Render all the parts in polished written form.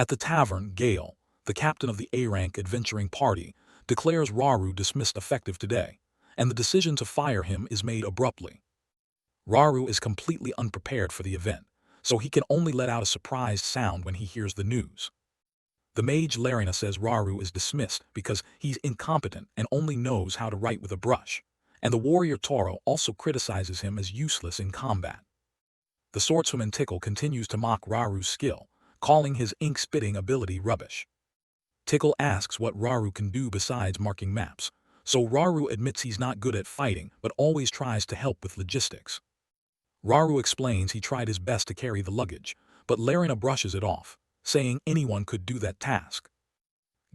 At the tavern, Gale, the captain of the A-rank adventuring party, declares Raru dismissed effective today, and the decision to fire him is made abruptly. Raru is completely unprepared for the event, so he can only let out a surprised sound when he hears the news. The mage Larina says Raru is dismissed because he's incompetent and only knows how to write with a brush, and the warrior Toro also criticizes him as useless in combat. The swordswoman Tickle continues to mock Raru's skill, calling his ink-spitting ability rubbish. Tickle asks what Raru can do besides marking maps, so Raru admits he's not good at fighting but always tries to help with logistics. Raru explains he tried his best to carry the luggage, but Larina brushes it off, saying anyone could do that task.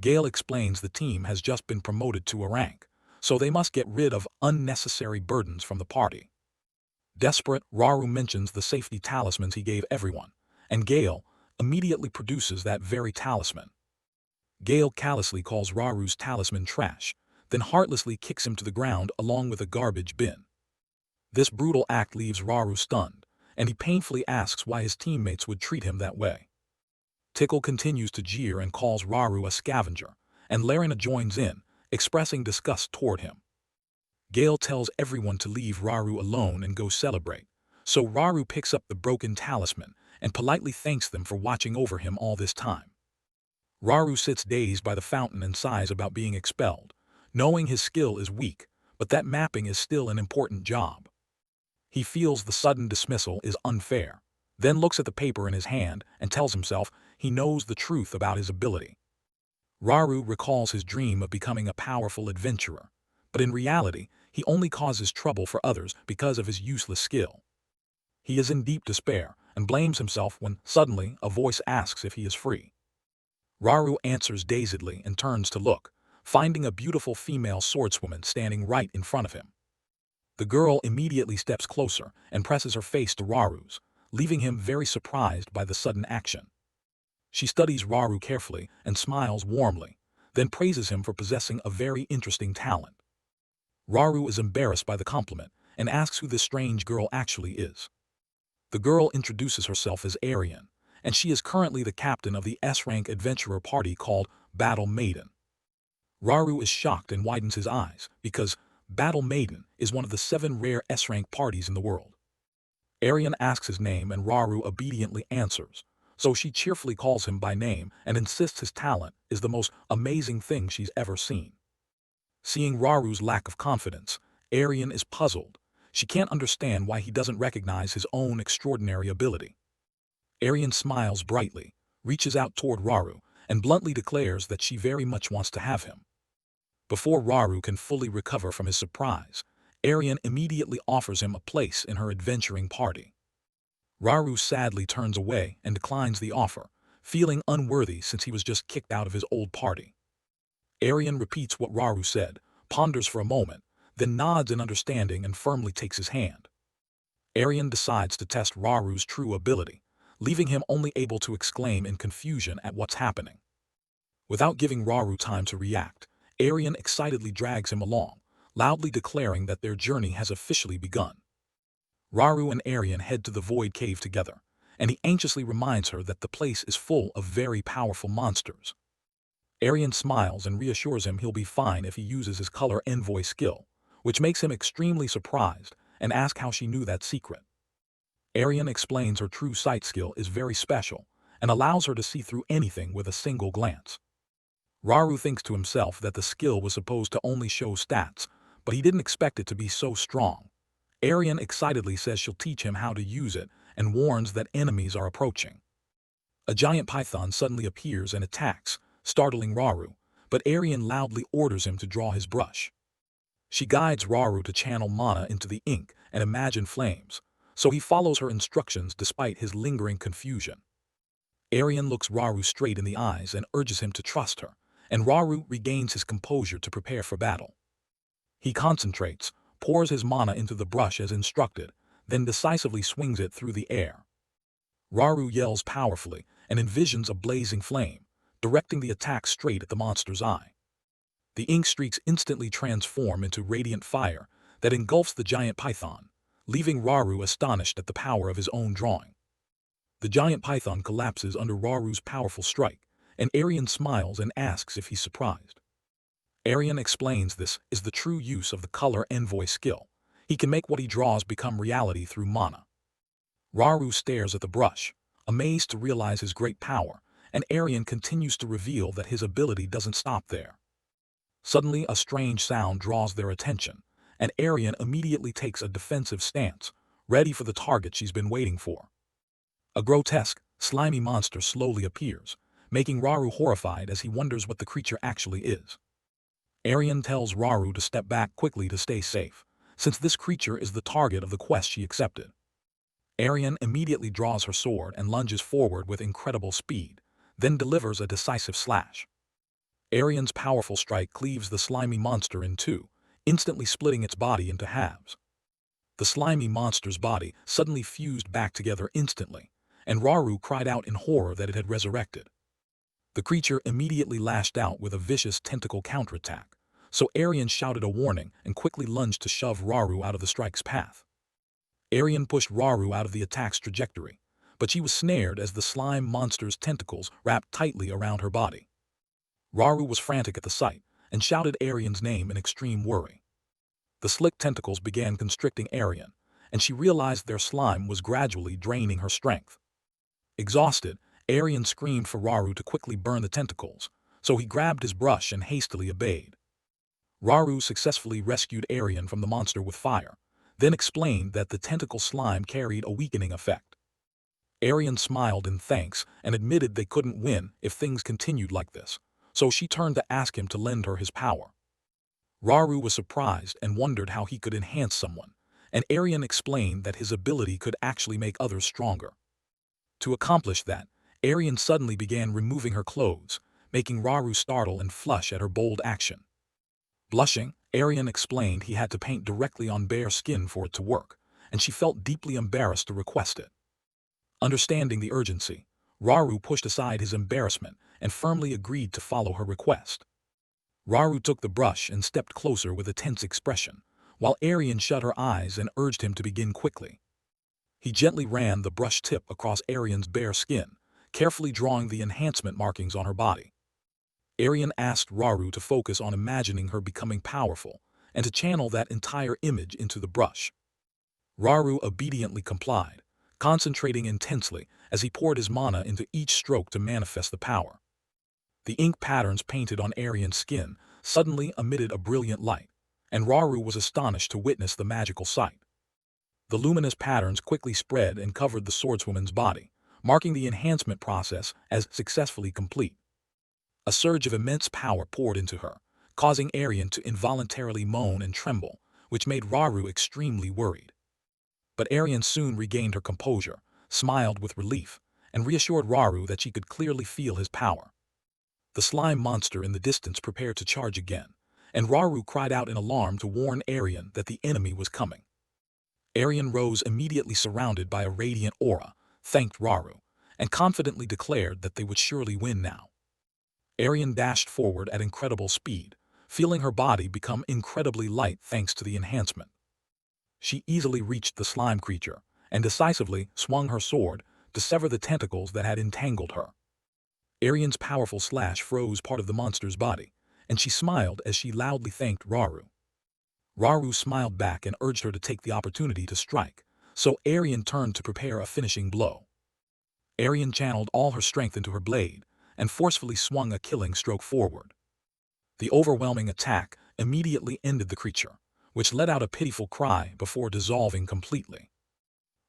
Gale explains the team has just been promoted to a rank, so they must get rid of unnecessary burdens from the party. Desperate, Raru mentions the safety talismans he gave everyone, and Gale immediately produces that very talisman. Gale callously calls Raru's talisman trash, then heartlessly kicks him to the ground along with a garbage bin. This brutal act leaves Raru stunned, and he painfully asks why his teammates would treat him that way. Tickle continues to jeer and calls Raru a scavenger, and Larina joins in, expressing disgust toward him. Gale tells everyone to leave Raru alone and go celebrate, so Raru picks up the broken talisman and politely thanks them for watching over him all this time. Raru sits dazed by the fountain and sighs about being expelled, knowing his skill is weak, but that mapping is still an important job. He feels the sudden dismissal is unfair, then looks at the paper in his hand and tells himself he knows the truth about his ability. Raru recalls his dream of becoming a powerful adventurer, but in reality, he only causes trouble for others because of his useless skill. He is in deep despair and blames himself when suddenly a voice asks if he is free. Raru answers dazedly and turns to look, finding a beautiful female swordswoman standing right in front of him. The girl immediately steps closer and presses her face to Raru's, leaving him very surprised by the sudden action. She studies Raru carefully and smiles warmly, then praises him for possessing a very interesting talent. Raru is embarrassed by the compliment and asks who this strange girl actually is. The girl introduces herself as Arian, and she is currently the captain of the S-rank adventurer party called Battle Maiden. Raru is shocked and widens his eyes because Battle Maiden is one of the 7 rare S-rank parties in the world. Arian asks his name and Raru obediently answers, so she cheerfully calls him by name and insists his talent is the most amazing thing she's ever seen. Seeing Raru's lack of confidence, Arian is puzzled. She can't understand why he doesn't recognize his own extraordinary ability. Arian smiles brightly, reaches out toward Raru, and bluntly declares that she very much wants to have him. Before Raru can fully recover from his surprise, Arian immediately offers him a place in her adventuring party. Raru sadly turns away and declines the offer, feeling unworthy since he was just kicked out of his old party. Arian repeats what Raru said, ponders for a moment, then nods in understanding and firmly takes his hand. Arian decides to test Raru's true ability, leaving him only able to exclaim in confusion at what's happening. Without giving Raru time to react, Arian excitedly drags him along, loudly declaring that their journey has officially begun. Raru and Arian head to the Void Cave together, and he anxiously reminds her that the place is full of very powerful monsters. Arian smiles and reassures him he'll be fine if he uses his color envoy skill, which makes him extremely surprised and asks how she knew that secret. Arian explains her true sight skill is very special and allows her to see through anything with a single glance. Raru thinks to himself that the skill was supposed to only show stats, but he didn't expect it to be so strong. Arian excitedly says she'll teach him how to use it and warns that enemies are approaching. A giant python suddenly appears and attacks, startling Raru, but Arian loudly orders him to draw his brush. She guides Raru to channel mana into the ink and imagine flames, so he follows her instructions despite his lingering confusion. Arian looks Raru straight in the eyes and urges him to trust her, and Raru regains his composure to prepare for battle. He concentrates, pours his mana into the brush as instructed, then decisively swings it through the air. Raru yells powerfully and envisions a blazing flame, directing the attack straight at the monster's eye. The ink streaks instantly transform into radiant fire that engulfs the giant python, leaving Raru astonished at the power of his own drawing. The giant python collapses under Raru's powerful strike, and Arian smiles and asks if he's surprised. Arian explains this is the true use of the color envoy skill. He can make what he draws become reality through mana. Raru stares at the brush, amazed to realize his great power, and Arian continues to reveal that his ability doesn't stop there. Suddenly a strange sound draws their attention, and Arian immediately takes a defensive stance, ready for the target she's been waiting for. A grotesque, slimy monster slowly appears, making Raru horrified as he wonders what the creature actually is. Arian tells Raru to step back quickly to stay safe, since this creature is the target of the quest she accepted. Arian immediately draws her sword and lunges forward with incredible speed, then delivers a decisive slash. Arian's powerful strike cleaves the slimy monster in two, instantly splitting its body into halves. The slimy monster's body suddenly fused back together instantly, and Raru cried out in horror that it had resurrected. The creature immediately lashed out with a vicious tentacle counterattack, so Arian shouted a warning and quickly lunged to shove Raru out of the strike's path. Arian pushed Raru out of the attack's trajectory, but she was snared as the slime monster's tentacles wrapped tightly around her body. Raru was frantic at the sight and shouted Arian's name in extreme worry. The slick tentacles began constricting Arian, and she realized their slime was gradually draining her strength. Exhausted, Arian screamed for Raru to quickly burn the tentacles, so he grabbed his brush and hastily obeyed. Raru successfully rescued Arian from the monster with fire, then explained that the tentacle slime carried a weakening effect. Arian smiled in thanks and admitted they couldn't win if things continued like this, so she turned to ask him to lend her his power. Raru was surprised and wondered how he could enhance someone, and Arian explained that his ability could actually make others stronger. To accomplish that, Arian suddenly began removing her clothes, making Raru startle and flush at her bold action. Blushing, Arian explained he had to paint directly on bare skin for it to work, and she felt deeply embarrassed to request it. Understanding the urgency, Raru pushed aside his embarrassment and firmly agreed to follow her request. Raru took the brush and stepped closer with a tense expression, while Arian shut her eyes and urged him to begin quickly. He gently ran the brush tip across Arian's bare skin, carefully drawing the enhancement markings on her body. Arian asked Raru to focus on imagining her becoming powerful and to channel that entire image into the brush. Raru obediently complied, concentrating intensely as he poured his mana into each stroke to manifest the power. The ink patterns painted on Arian's skin suddenly emitted a brilliant light, and Raru was astonished to witness the magical sight. The luminous patterns quickly spread and covered the swordswoman's body, marking the enhancement process as successfully complete. A surge of immense power poured into her, causing Arian to involuntarily moan and tremble, which made Raru extremely worried. But Arian soon regained her composure, smiled with relief, and reassured Raru that she could clearly feel his power. The slime monster in the distance prepared to charge again, and Raru cried out in alarm to warn Arian that the enemy was coming. Arian rose immediately surrounded by a radiant aura, thanked Raru, and confidently declared that they would surely win now. Arian dashed forward at incredible speed, feeling her body become incredibly light thanks to the enhancement. She easily reached the slime creature, and decisively swung her sword to sever the tentacles that had entangled her. Arian's powerful slash froze part of the monster's body, and she smiled as she loudly thanked Raru. Raru smiled back and urged her to take the opportunity to strike, so Arian turned to prepare a finishing blow. Arian channeled all her strength into her blade, and forcefully swung a killing stroke forward. The overwhelming attack immediately ended the creature, which let out a pitiful cry before dissolving completely.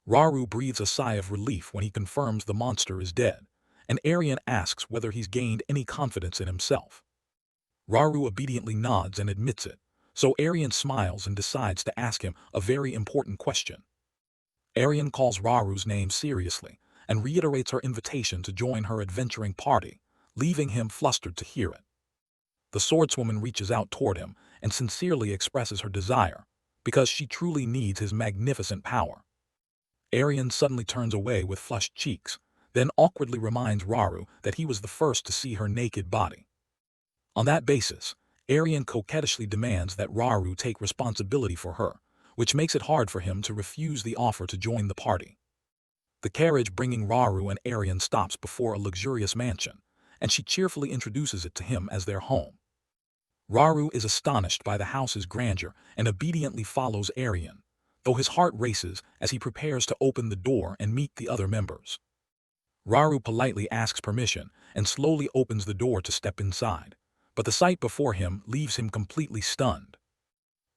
Raru breathes a sigh of relief when he confirms the monster is dead, and Arian asks whether he's gained any confidence in himself. Raru obediently nods and admits it, so Arian smiles and decides to ask him a very important question. Arian calls Raru's name seriously and reiterates her invitation to join her adventuring party, leaving him flustered to hear it. The swordswoman reaches out toward him and sincerely expresses her desire, because she truly needs his magnificent power. Arian suddenly turns away with flushed cheeks, then awkwardly reminds Raru that he was the first to see her naked body. On that basis, Arian coquettishly demands that Raru take responsibility for her, which makes it hard for him to refuse the offer to join the party. The carriage bringing Raru and Arian stops before a luxurious mansion, and she cheerfully introduces it to him as their home. Raru is astonished by the house's grandeur and obediently follows Arian, though his heart races as he prepares to open the door and meet the other members. Raru politely asks permission and slowly opens the door to step inside, but the sight before him leaves him completely stunned.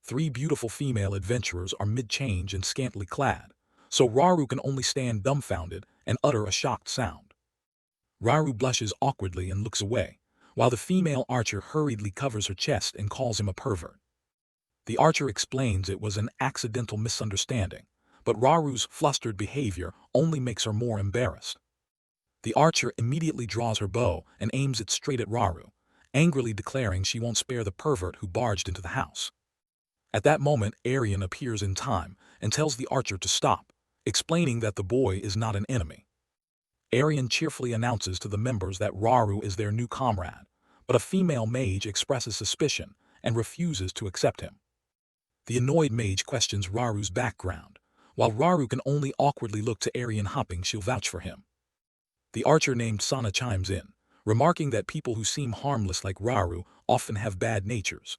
3 beautiful female adventurers are mid-change and scantily clad, so Raru can only stand dumbfounded and utter a shocked sound. Raru blushes awkwardly and looks away, while the female archer hurriedly covers her chest and calls him a pervert. The archer explains it was an accidental misunderstanding, but Raru's flustered behavior only makes her more embarrassed. The archer immediately draws her bow and aims it straight at Raru, angrily declaring she won't spare the pervert who barged into the house. At that moment, Arian appears in time and tells the archer to stop, explaining that the boy is not an enemy. Arian cheerfully announces to the members that Raru is their new comrade, but a female mage expresses suspicion and refuses to accept him. The annoyed mage questions Raru's background, while Raru can only awkwardly look to Arian, hoping she'll vouch for him. The archer named Sana chimes in, remarking that people who seem harmless like Raru often have bad natures.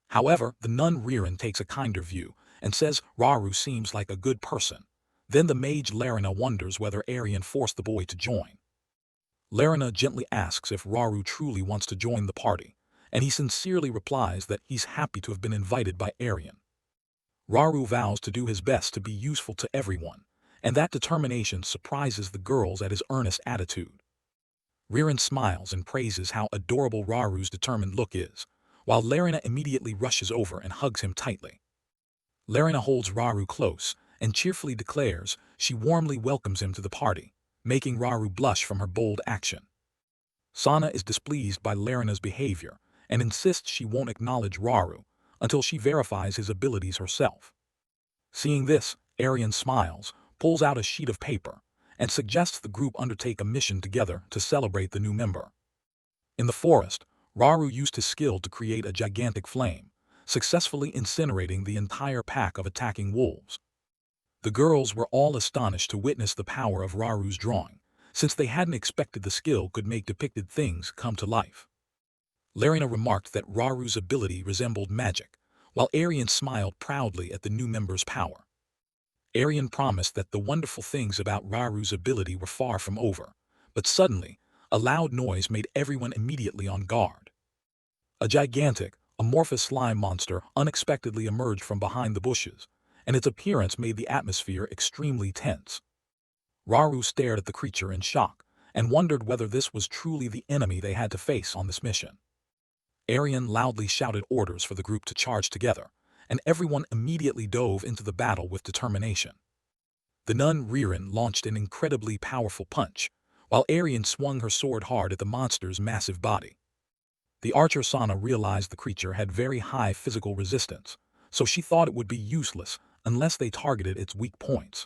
However, the nun Ririn takes a kinder view and says Raru seems like a good person. Then the mage Larina wonders whether Arian forced the boy to join. Larina gently asks if Raru truly wants to join the party, and he sincerely replies that he's happy to have been invited by Arian. Raru vows to do his best to be useful to everyone, and that determination surprises the girls at his earnest attitude. Ririn smiles and praises how adorable Raru's determined look is, while Larina immediately rushes over and hugs him tightly. Larina holds Raru close and cheerfully declares she warmly welcomes him to the party, making Raru blush from her bold action. Sana is displeased by Larina's behavior and insists she won't acknowledge Raru until she verifies his abilities herself. Seeing this, Arian smiles, pulls out a sheet of paper, and suggests the group undertake a mission together to celebrate the new member. In the forest, Raru used his skill to create a gigantic flame, successfully incinerating the entire pack of attacking wolves. The girls were all astonished to witness the power of Raru's drawing, since they hadn't expected the skill could make depicted things come to life. Larina remarked that Raru's ability resembled magic, while Arian smiled proudly at the new member's power. Arian promised that the wonderful things about Raru's ability were far from over, but suddenly, a loud noise made everyone immediately on guard. A gigantic, amorphous slime monster unexpectedly emerged from behind the bushes, and its appearance made the atmosphere extremely tense. Raru stared at the creature in shock and wondered whether this was truly the enemy they had to face on this mission. Arian loudly shouted orders for the group to charge together, and everyone immediately dove into the battle with determination. The nun Ririn launched an incredibly powerful punch, while Arian swung her sword hard at the monster's massive body. The archer Sana realized the creature had very high physical resistance, so she thought it would be useless unless they targeted its weak points.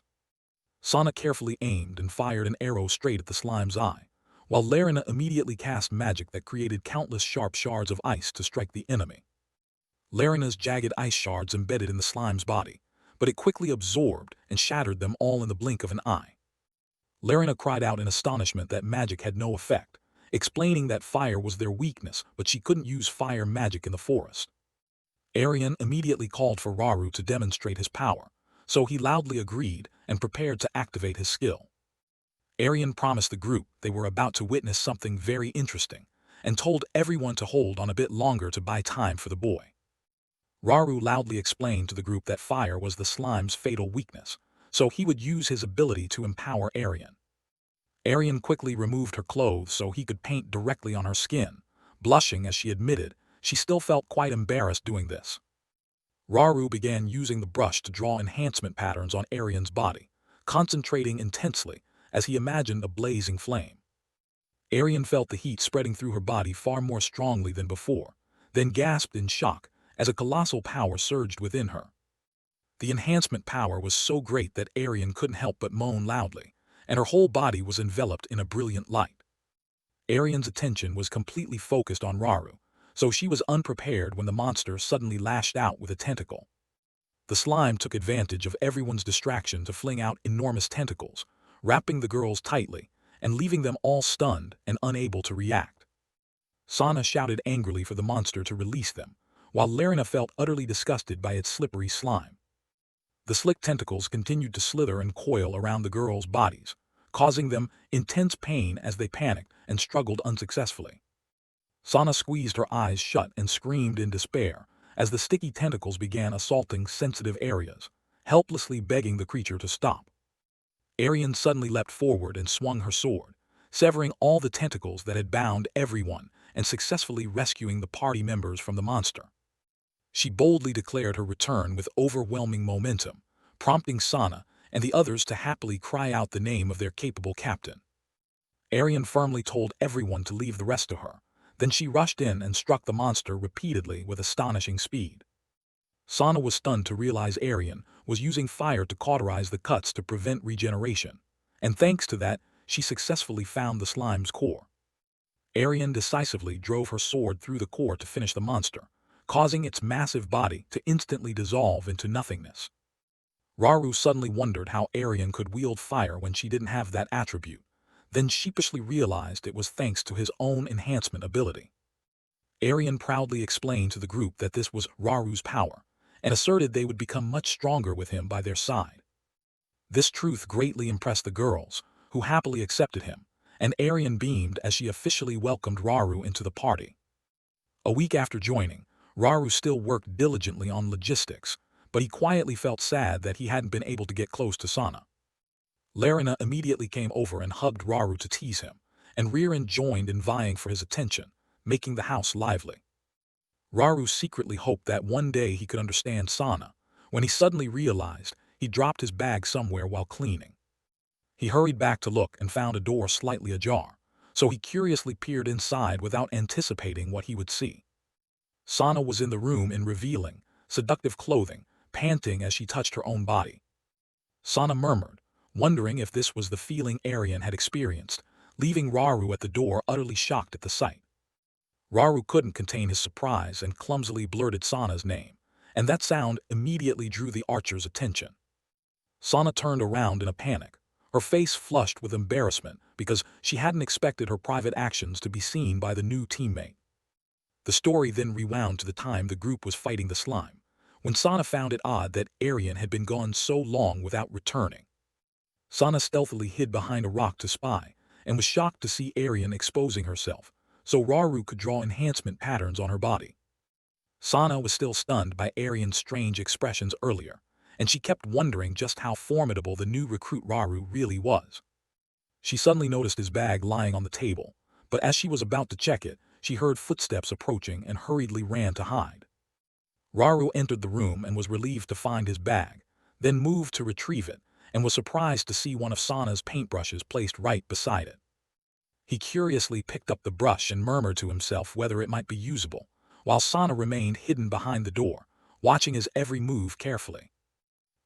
Sana carefully aimed and fired an arrow straight at the slime's eye, while Larina immediately cast magic that created countless sharp shards of ice to strike the enemy. Larina's jagged ice shards embedded in the slime's body, but it quickly absorbed and shattered them all in the blink of an eye. Larina cried out in astonishment that magic had no effect, explaining that fire was their weakness, but she couldn't use fire magic in the forest. Arian immediately called for Raru to demonstrate his power, so he loudly agreed and prepared to activate his skill. Arian promised the group they were about to witness something very interesting, and told everyone to hold on a bit longer to buy time for the boy. Raru loudly explained to the group that fire was the slime's fatal weakness, so he would use his ability to empower Arian. Arian quickly removed her clothes so he could paint directly on her skin, blushing as she admitted she still felt quite embarrassed doing this. Raru began using the brush to draw enhancement patterns on Arian's body, concentrating intensely as he imagined a blazing flame. Arian felt the heat spreading through her body far more strongly than before, then gasped in shock as a colossal power surged within her. The enhancement power was so great that Arian couldn't help but moan loudly, and her whole body was enveloped in a brilliant light. Arian's attention was completely focused on Raru, so she was unprepared when the monster suddenly lashed out with a tentacle. The slime took advantage of everyone's distraction to fling out enormous tentacles, wrapping the girls tightly and leaving them all stunned and unable to react. Sana shouted angrily for the monster to release them, while Larina felt utterly disgusted by its slippery slime. The slick tentacles continued to slither and coil around the girls' bodies, causing them intense pain as they panicked and struggled unsuccessfully. Sana squeezed her eyes shut and screamed in despair as the sticky tentacles began assaulting sensitive areas, helplessly begging the creature to stop. Arian suddenly leapt forward and swung her sword, severing all the tentacles that had bound everyone and successfully rescuing the party members from the monster. She boldly declared her return with overwhelming momentum, prompting Sana and the others to happily cry out the name of their capable captain. Arian firmly told everyone to leave the rest to her. Then she rushed in and struck the monster repeatedly with astonishing speed. Sana was stunned to realize Arian was using fire to cauterize the cuts to prevent regeneration, and thanks to that, she successfully found the slime's core. Arian decisively drove her sword through the core to finish the monster, causing its massive body to instantly dissolve into nothingness. Raru suddenly wondered how Arian could wield fire when she didn't have that attribute, then sheepishly realized it was thanks to his own enhancement ability. Arian proudly explained to the group that this was Raru's power, and asserted they would become much stronger with him by their side. This truth greatly impressed the girls, who happily accepted him, and Arian beamed as she officially welcomed Raru into the party. A week after joining, Raru still worked diligently on logistics, but he quietly felt sad that he hadn't been able to get close to Sana. Larina immediately came over and hugged Raru to tease him, and Ririn joined in vying for his attention, making the house lively. Raru secretly hoped that one day he could understand Sana, when he suddenly realized he dropped his bag somewhere while cleaning. He hurried back to look and found a door slightly ajar, so he curiously peered inside without anticipating what he would see. Sana was in the room in revealing, seductive clothing, panting as she touched her own body. Sana murmured, wondering if this was the feeling Arian had experienced, leaving Raru at the door utterly shocked at the sight. Raru couldn't contain his surprise and clumsily blurted Sana's name, and that sound immediately drew the archer's attention. Sana turned around in a panic, her face flushed with embarrassment because she hadn't expected her private actions to be seen by the new teammate. The story then rewound to the time the group was fighting the slime, when Sana found it odd that Arian had been gone so long without returning. Sana stealthily hid behind a rock to spy, and was shocked to see Arian exposing herself, so Raru could draw enhancement patterns on her body. Sana was still stunned by Arian's strange expressions earlier, and she kept wondering just how formidable the new recruit Raru really was. She suddenly noticed his bag lying on the table, but as she was about to check it, she heard footsteps approaching and hurriedly ran to hide. Raru entered the room and was relieved to find his bag, then moved to retrieve it, and was surprised to see one of Sana's paintbrushes placed right beside it. He curiously picked up the brush and murmured to himself whether it might be usable, while Sana remained hidden behind the door, watching his every move carefully.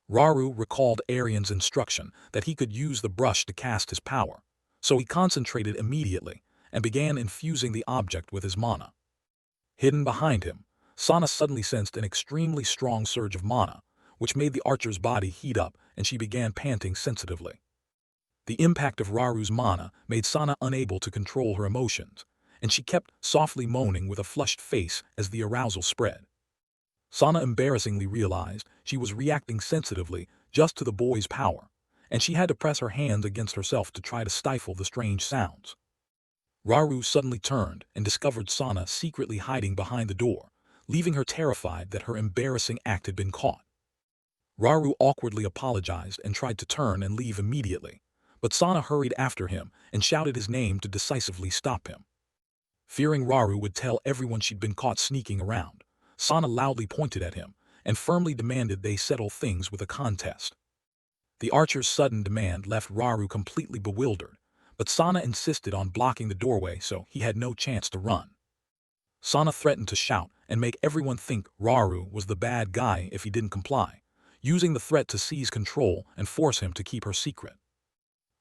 Raru recalled Arian's instruction that he could use the brush to cast his power, so he concentrated immediately and began infusing the object with his mana. Hidden behind him, Sana suddenly sensed an extremely strong surge of mana, which made the archer's body heat up and she began panting sensitively. The impact of Raru's mana made Sana unable to control her emotions, and she kept softly moaning with a flushed face as the arousal spread. Sana embarrassingly realized she was reacting sensitively just to the boy's power, and she had to press her hands against herself to try to stifle the strange sounds. Raru suddenly turned and discovered Sana secretly hiding behind the door, leaving her terrified that her embarrassing act had been caught. Raru awkwardly apologized and tried to turn and leave immediately, but Sana hurried after him and shouted his name to decisively stop him. Fearing Raru would tell everyone she'd been caught sneaking around, Sana loudly pointed at him and firmly demanded they settle things with a contest. The archer's sudden demand left Raru completely bewildered, but Sana insisted on blocking the doorway so he had no chance to run. Sana threatened to shout and make everyone think Raru was the bad guy if he didn't comply, using the threat to seize control and force him to keep her secret.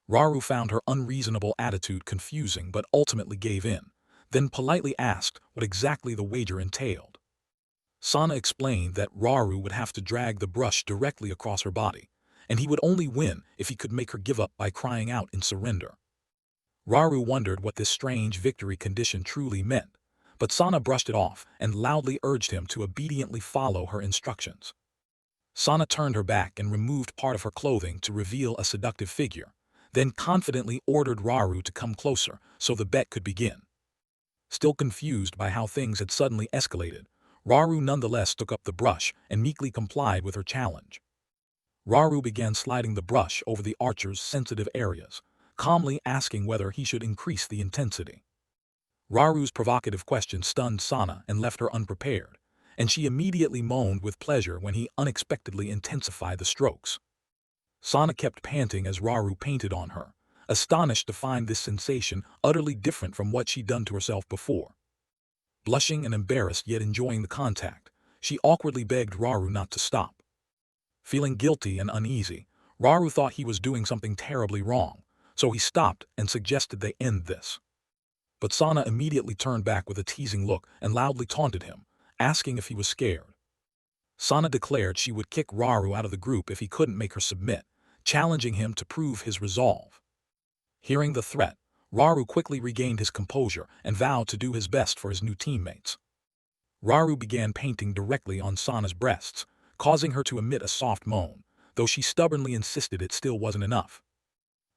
Raru found her unreasonable attitude confusing but ultimately gave in, then politely asked what exactly the wager entailed. Sana explained that Raru would have to drag the brush directly across her body, and he would only win if he could make her give up by crying out in surrender. Raru wondered what this strange victory condition truly meant, but Sana brushed it off and loudly urged him to obediently follow her instructions. Sana turned her back and removed part of her clothing to reveal a seductive figure, then confidently ordered Raru to come closer so the bet could begin. Still confused by how things had suddenly escalated, Raru nonetheless took up the brush and meekly complied with her challenge. Raru began sliding the brush over the archer's sensitive areas, calmly asking whether he should increase the intensity. Raru's provocative question stunned Sana and left her unprepared, and she immediately moaned with pleasure when he unexpectedly intensified the strokes. Sana kept panting as Raru painted on her, astonished to find this sensation utterly different from what she'd done to herself before. Blushing and embarrassed yet enjoying the contact, she awkwardly begged Raru not to stop. Feeling guilty and uneasy, Raru thought he was doing something terribly wrong, so he stopped and suggested they end this. But Sana immediately turned back with a teasing look and loudly taunted him, asking if he was scared. Sana declared she would kick Raru out of the group if he couldn't make her submit, challenging him to prove his resolve. Hearing the threat, Raru quickly regained his composure and vowed to do his best for his new teammates. Raru began painting directly on Sana's breasts, causing her to emit a soft moan, though she stubbornly insisted it still wasn't enough.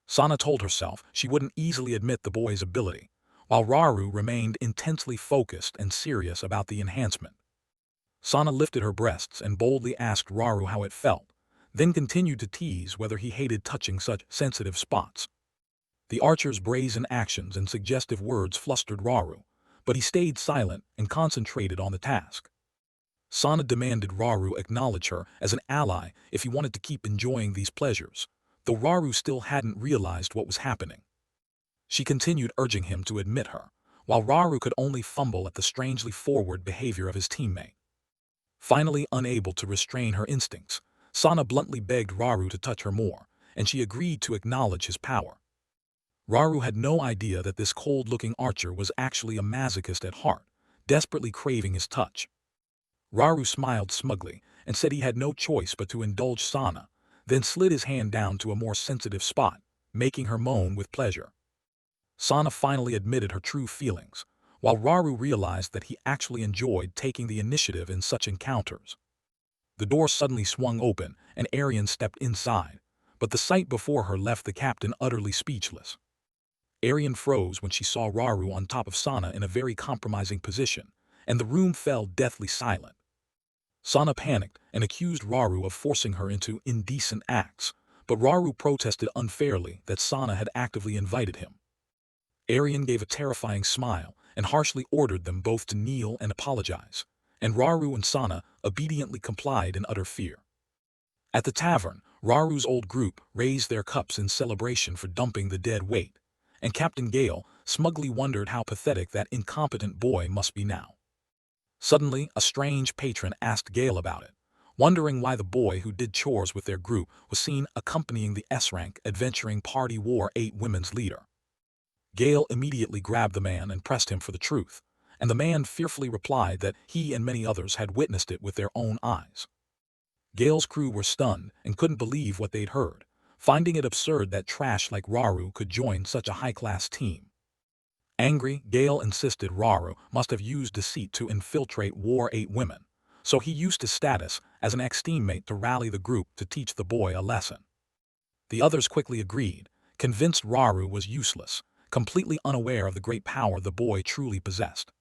Sana told herself she wouldn't easily admit the boy's ability, while Raru remained intensely focused and serious about the enhancement. Sana lifted her breasts and boldly asked Raru how it felt, then continued to tease whether he hated touching such sensitive spots. The archer's brazen actions and suggestive words flustered Raru, but he stayed silent and concentrated on the task. Sana demanded Raru acknowledge her as an ally if he wanted to keep enjoying these pleasures, though Raru still hadn't realized what was happening. She continued urging him to admit her, while Raru could only fumble at the strangely forward behavior of his teammate. Finally unable to restrain her instincts, Sana bluntly begged Raru to touch her more, and she agreed to acknowledge his power. Raru had no idea that this cold-looking archer was actually a masochist at heart, desperately craving his touch. Raru smiled smugly and said he had no choice but to indulge Sana, then slid his hand down to a more sensitive spot, making her moan with pleasure. Sana finally admitted her true feelings, while Raru realized that he actually enjoyed taking the initiative in such encounters. The door suddenly swung open and Arian stepped inside, but the sight before her left the captain utterly speechless. Arian froze when she saw Raru on top of Sana in a very compromising position, and the room fell deathly silent. Sana panicked and accused Raru of forcing her into indecent acts, but Raru protested unfairly that Sana had actively invited him. Arian gave a terrifying smile and harshly ordered them both to kneel and apologize, and Raru and Sana obediently complied in utter fear. At the tavern, Raru's old group raised their cups in celebration for dumping the dead weight, and Captain Gale smugly wondered how pathetic that incompetent boy must be now. Suddenly, a strange patron asked Gale about it, wondering why the boy who did chores with their group was seen accompanying the S-rank adventuring party War 8 women's leader. Gale immediately grabbed the man and pressed him for the truth, and the man fearfully replied that he and many others had witnessed it with their own eyes. Gale's crew were stunned and couldn't believe what they'd heard, finding it absurd that trash like Raru could join such a high-class team. Angry, Gale insisted Raru must have used deceit to infiltrate War 8 women, so he used his status as an ex-teammate to rally the group to teach the boy a lesson. The others quickly agreed, convinced Raru was useless, completely unaware of the great power the boy truly possessed.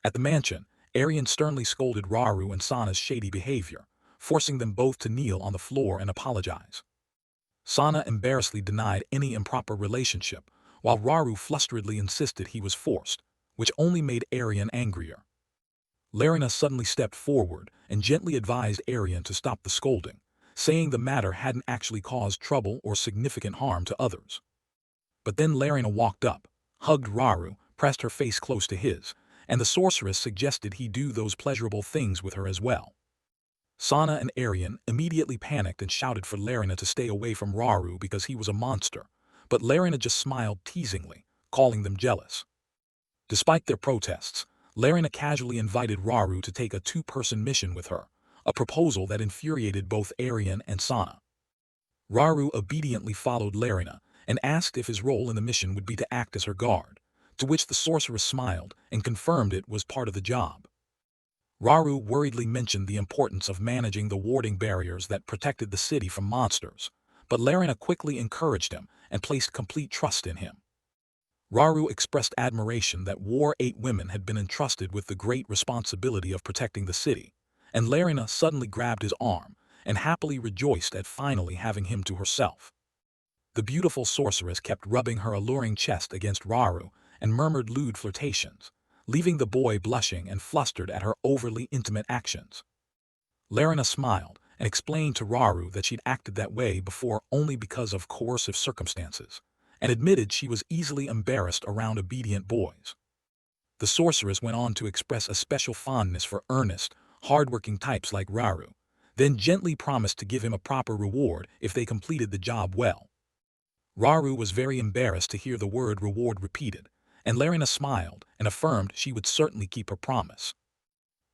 At the mansion, Arian sternly scolded Raru and Sana's shady behavior, forcing them both to kneel on the floor and apologize. Sana embarrassedly denied any improper relationship, while Raru flusteredly insisted he was forced, which only made Arian angrier. Larina suddenly stepped forward and gently advised Arian to stop the scolding, saying the matter hadn't actually caused trouble or significant harm to others. But then Larina walked up, hugged Raru, pressed her face close to his, and the sorceress suggested he do those pleasurable things with her as well. Sana and Arian immediately panicked and shouted for Larina to stay away from Raru because he was a monster, but Larina just smiled teasingly, calling them jealous. Despite their protests, Larina casually invited Raru to take a two-person mission with her, a proposal that infuriated both Arian and Sana. Raru obediently followed Larina and asked if his role in the mission would be to act as her guard, to which the sorceress smiled and confirmed it was part of the job. Raru worriedly mentioned the importance of managing the warding barriers that protected the city from monsters, but Larina quickly encouraged him and placed complete trust in him. Raru expressed admiration that War 8 women had been entrusted with the great responsibility of protecting the city, and Larina suddenly grabbed his arm and happily rejoiced at finally having him to herself. The beautiful sorceress kept rubbing her alluring chest against Raru and murmured lewd flirtations, leaving the boy blushing and flustered at her overly intimate actions. Larina smiled and explained to Raru that she'd acted that way before only because of coercive circumstances, and admitted she was easily embarrassed around obedient boys. The sorceress went on to express a special fondness for earnest, hard-working types like Raru, then gently promised to give him a proper reward if they completed the job well. Raru was very embarrassed to hear the word reward repeated, and Larina smiled and affirmed she would certainly keep her promise.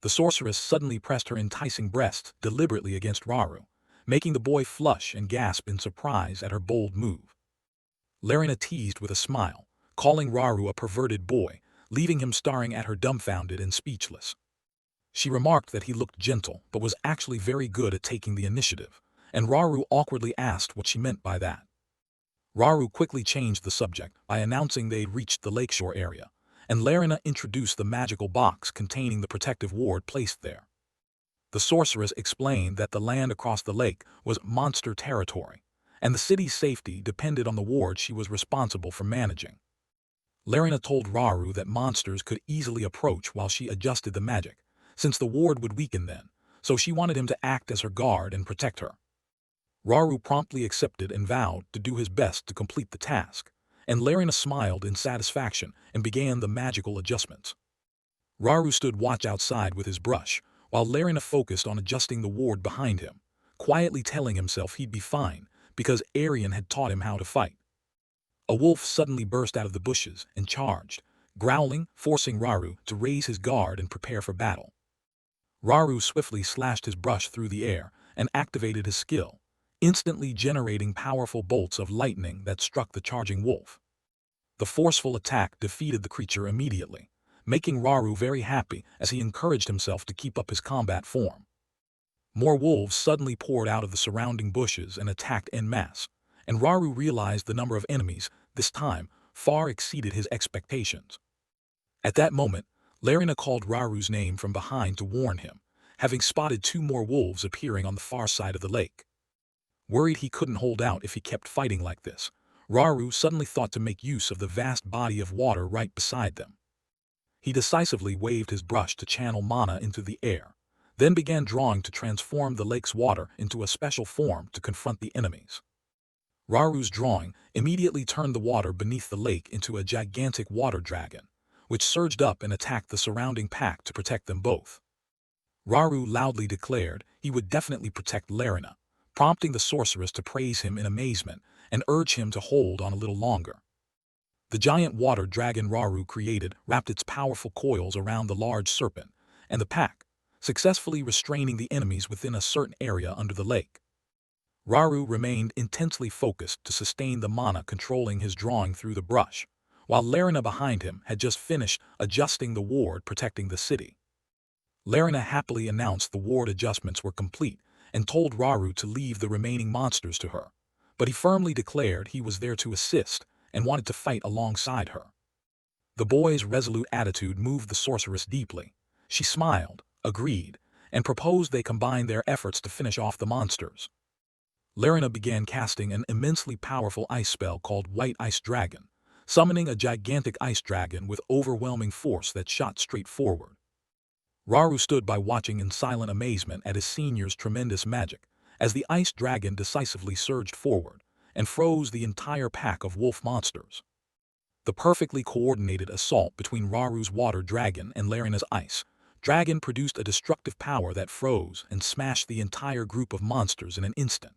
The sorceress suddenly pressed her enticing breasts deliberately against Raru, making the boy flush and gasp in surprise at her bold move. Larina teased with a smile, calling Raru a perverted boy, leaving him staring at her dumbfounded and speechless. She remarked that he looked gentle but was actually very good at taking the initiative, and Raru awkwardly asked what she meant by that. Raru quickly changed the subject by announcing they'd reached the lakeshore area, and Larina introduced the magical box containing the protective ward placed there. The sorceress explained that the land across the lake was monster territory, and the city's safety depended on the ward she was responsible for managing. Larina told Raru that monsters could easily approach while she adjusted the magic, since the ward would weaken then, so she wanted him to act as her guard and protect her. Raru promptly accepted and vowed to do his best to complete the task, and Larina smiled in satisfaction and began the magical adjustments. Raru stood watch outside with his brush, while Larina focused on adjusting the ward behind him, quietly telling himself he'd be fine because Arian had taught him how to fight. A wolf suddenly burst out of the bushes and charged, growling, forcing Raru to raise his guard and prepare for battle. Raru swiftly slashed his brush through the air and activated his skill, instantly generating powerful bolts of lightning that struck the charging wolf. The forceful attack defeated the creature immediately, making Raru very happy as he encouraged himself to keep up his combat form. More wolves suddenly poured out of the surrounding bushes and attacked en masse, and Raru realized the number of enemies, this time, far exceeded his expectations. At that moment, Larina called Raru's name from behind to warn him, having spotted 2 more wolves appearing on the far side of the lake. Worried he couldn't hold out if he kept fighting like this, Raru suddenly thought to make use of the vast body of water right beside them. He decisively waved his brush to channel mana into the air, then began drawing to transform the lake's water into a special form to confront the enemies. Raru's drawing immediately turned the water beneath the lake into a gigantic water dragon, which surged up and attacked the surrounding pack to protect them both. Raru loudly declared he would definitely protect Larina, prompting the sorceress to praise him in amazement and urge him to hold on a little longer. The giant water dragon Raru created wrapped its powerful coils around the large serpent and the pack, successfully restraining the enemies within a certain area under the lake. Raru remained intensely focused to sustain the mana controlling his drawing through the brush, while Larina behind him had just finished adjusting the ward protecting the city. Larina happily announced the ward adjustments were complete and told Raru to leave the remaining monsters to her, but he firmly declared he was there to assist and wanted to fight alongside her. The boy's resolute attitude moved the sorceress deeply. She smiled, agreed, and proposed they combine their efforts to finish off the monsters. Larina began casting an immensely powerful ice spell called White Ice Dragon, summoning a gigantic ice dragon with overwhelming force that shot straight forward. Raru stood by watching in silent amazement at his senior's tremendous magic, as the ice dragon decisively surged forward and froze the entire pack of wolf monsters. The perfectly coordinated assault between Raru's water dragon and Larina's ice dragon produced a destructive power that froze and smashed the entire group of monsters in an instant.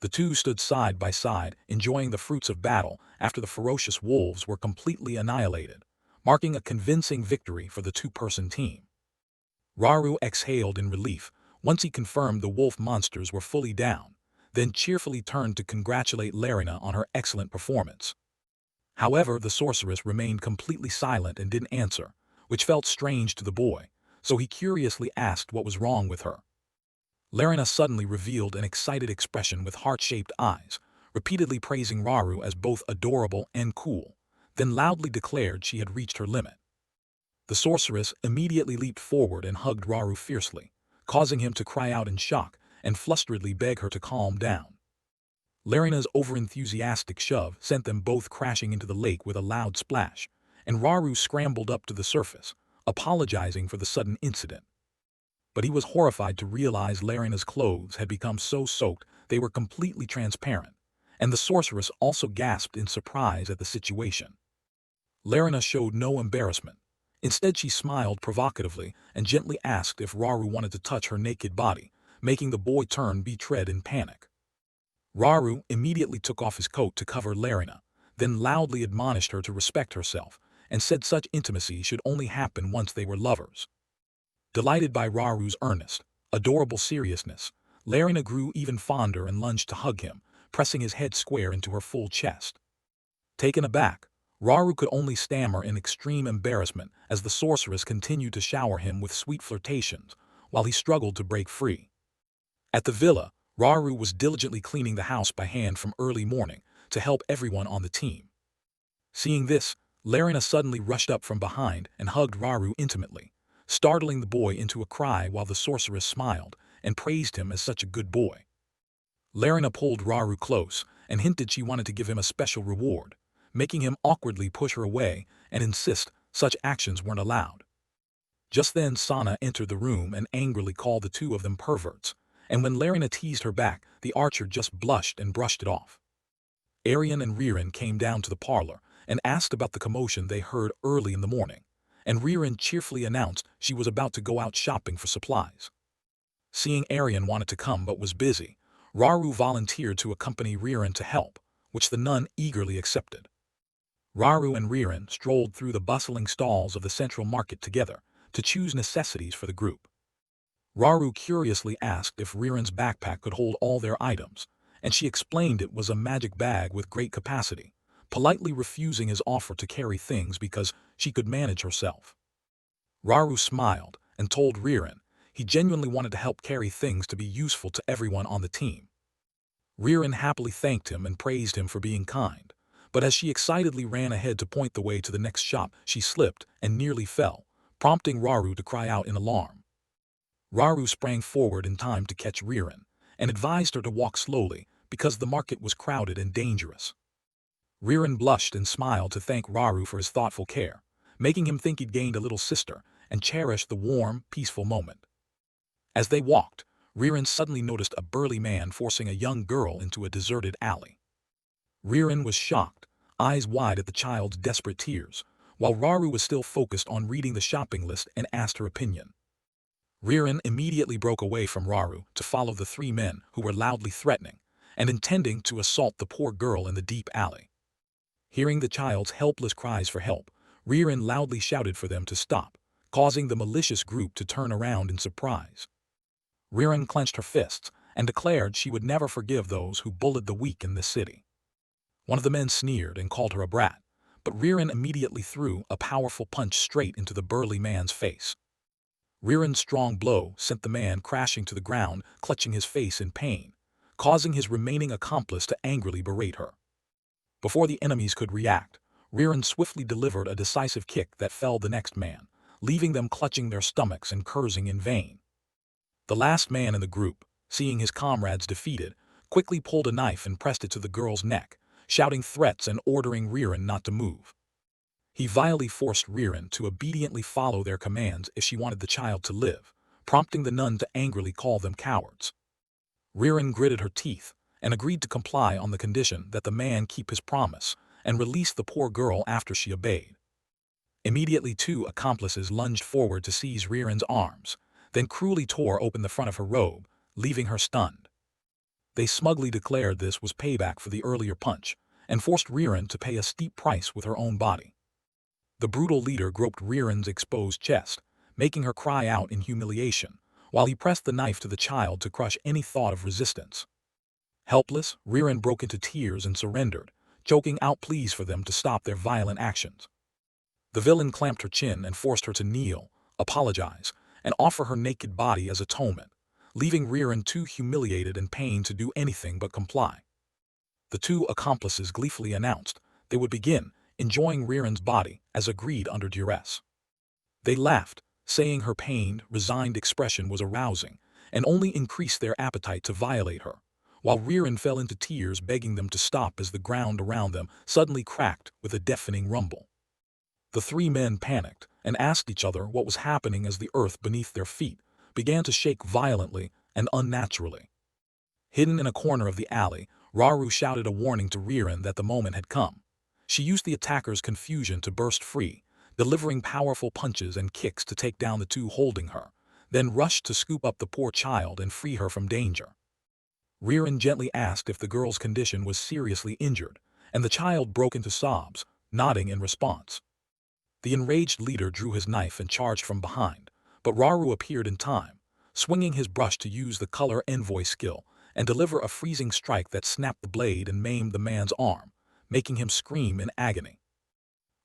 The two stood side by side, enjoying the fruits of battle after the ferocious wolves were completely annihilated, marking a convincing victory for the 2-person team. Raru exhaled in relief once he confirmed the wolf monsters were fully down, then cheerfully turned to congratulate Larina on her excellent performance. However, the sorceress remained completely silent and didn't answer, which felt strange to the boy, so he curiously asked what was wrong with her. Larina suddenly revealed an excited expression with heart-shaped eyes, repeatedly praising Raru as both adorable and cool, then loudly declared she had reached her limit. The sorceress immediately leaped forward and hugged Raru fiercely, causing him to cry out in shock and flustredly beg her to calm down. Larina's overenthusiastic shove sent them both crashing into the lake with a loud splash, and Raru scrambled up to the surface, apologizing for the sudden incident. But he was horrified to realize Larina's clothes had become so soaked they were completely transparent, and the sorceress also gasped in surprise at the situation. Larina showed no embarrassment. Instead, she smiled provocatively and gently asked if Raru wanted to touch her naked body, making the boy turn betrayed in panic. Raru immediately took off his coat to cover Larina, then loudly admonished her to respect herself, and said such intimacy should only happen once they were lovers. Delighted by Raru's earnest, adorable seriousness, Larina grew even fonder and lunged to hug him, pressing his head square into her full chest. Taken aback, Raru could only stammer in extreme embarrassment as the sorceress continued to shower him with sweet flirtations, while he struggled to break free. At the villa, Raru was diligently cleaning the house by hand from early morning to help everyone on the team. Seeing this, Larina suddenly rushed up from behind and hugged Raru intimately, startling the boy into a cry while the sorceress smiled and praised him as such a good boy. Larina pulled Raru close and hinted she wanted to give him a special reward, making him awkwardly push her away and insist such actions weren't allowed. Just then Sana entered the room and angrily called the two of them perverts, and when Larina teased her back, the archer just blushed and brushed it off. Arian and Ririn came down to the parlor and asked about the commotion they heard early in the morning, and Ririn cheerfully announced she was about to go out shopping for supplies. Seeing Arian wanted to come but was busy, Raru volunteered to accompany Ririn to help, which the nun eagerly accepted. Raru and Ririn strolled through the bustling stalls of the central market together to choose necessities for the group. Raru curiously asked if Ririn's backpack could hold all their items, and she explained it was a magic bag with great capacity, politely refusing his offer to carry things because she could manage herself. Raru smiled and told Ririn he genuinely wanted to help carry things to be useful to everyone on the team. Ririn happily thanked him and praised him for being kind, but as she excitedly ran ahead to point the way to the next shop, she slipped and nearly fell, prompting Raru to cry out in alarm. Raru sprang forward in time to catch Ririn, and advised her to walk slowly because the market was crowded and dangerous. Ririn blushed and smiled to thank Raru for his thoughtful care, making him think he'd gained a little sister and cherished the warm, peaceful moment. As they walked, Ririn suddenly noticed a burly man forcing a young girl into a deserted alley. Ririn was shocked, eyes wide at the child's desperate tears, while Raru was still focused on reading the shopping list and asked her opinion. Ririn immediately broke away from Raru to follow the three men who were loudly threatening and intending to assault the poor girl in the deep alley. Hearing the child's helpless cries for help, Ririn loudly shouted for them to stop, causing the malicious group to turn around in surprise. Ririn clenched her fists and declared she would never forgive those who bullied the weak in this city. One of the men sneered and called her a brat, but Ririn immediately threw a powerful punch straight into the burly man's face. Ririn's strong blow sent the man crashing to the ground, clutching his face in pain, causing his remaining accomplice to angrily berate her. Before the enemies could react, Ririn swiftly delivered a decisive kick that felled the next man, leaving them clutching their stomachs and cursing in vain. The last man in the group, seeing his comrades defeated, quickly pulled a knife and pressed it to the girl's neck, shouting threats and ordering Ririn not to move. He vilely forced Ririn to obediently follow their commands if she wanted the child to live, prompting the nun to angrily call them cowards. Ririn gritted her teeth and agreed to comply on the condition that the man keep his promise and release the poor girl after she obeyed. Immediately, two accomplices lunged forward to seize Ririn's arms, then cruelly tore open the front of her robe, leaving her stunned. They smugly declared this was payback for the earlier punch and forced Ririn to pay a steep price with her own body. The brutal leader groped Ririn's exposed chest, making her cry out in humiliation, while he pressed the knife to the child to crush any thought of resistance. Helpless, Ririn broke into tears and surrendered, choking out pleas for them to stop their violent actions. The villain clamped her chin and forced her to kneel, apologize, and offer her naked body as atonement, leaving Ririn too humiliated and pained to do anything but comply. The two accomplices gleefully announced they would begin enjoying Ririn's body as agreed under duress. They laughed, saying her pained, resigned expression was arousing and only increased their appetite to violate her, while Ririn fell into tears begging them to stop as the ground around them suddenly cracked with a deafening rumble. The three men panicked and asked each other what was happening as the earth beneath their feet began to shake violently and unnaturally. Hidden in a corner of the alley, Raru shouted a warning to Ririn that the moment had come. She used the attacker's confusion to burst free, delivering powerful punches and kicks to take down the two holding her, then rushed to scoop up the poor child and free her from danger. Ririn gently asked if the girl's condition was seriously injured, and the child broke into sobs, nodding in response. The enraged leader drew his knife and charged from behind, but Raru appeared in time, swinging his brush to use the color envoy skill and deliver a freezing strike that snapped the blade and maimed the man's arm, making him scream in agony.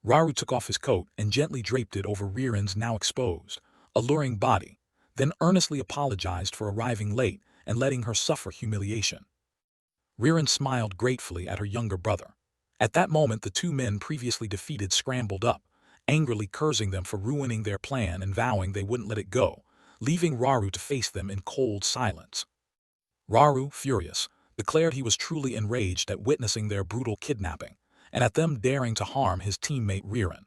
Raru took off his coat and gently draped it over Ririn's now exposed, alluring body, then earnestly apologized for arriving late and letting her suffer humiliation. Ririn smiled gratefully at her younger brother. At that moment the two men previously defeated scrambled up, angrily cursing them for ruining their plan and vowing they wouldn't let it go, leaving Raru to face them in cold silence. Raru, furious, declared he was truly enraged at witnessing their brutal kidnapping, and at them daring to harm his teammate Ririn.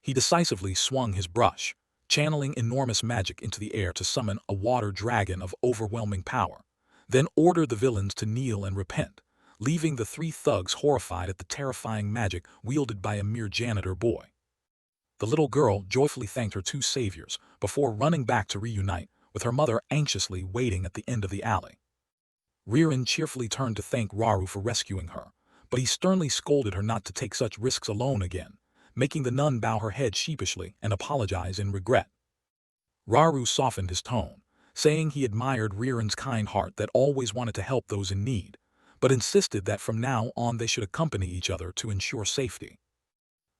He decisively swung his brush, channeling enormous magic into the air to summon a water dragon of overwhelming power, then ordered the villains to kneel and repent, leaving the three thugs horrified at the terrifying magic wielded by a mere janitor boy. The little girl joyfully thanked her two saviors before running back to reunite, with her mother anxiously waiting at the end of the alley. Ririn cheerfully turned to thank Raru for rescuing her, but he sternly scolded her not to take such risks alone again, making the nun bow her head sheepishly and apologize in regret. Raru softened his tone, saying he admired Ririn's kind heart that always wanted to help those in need, but insisted that from now on they should accompany each other to ensure safety.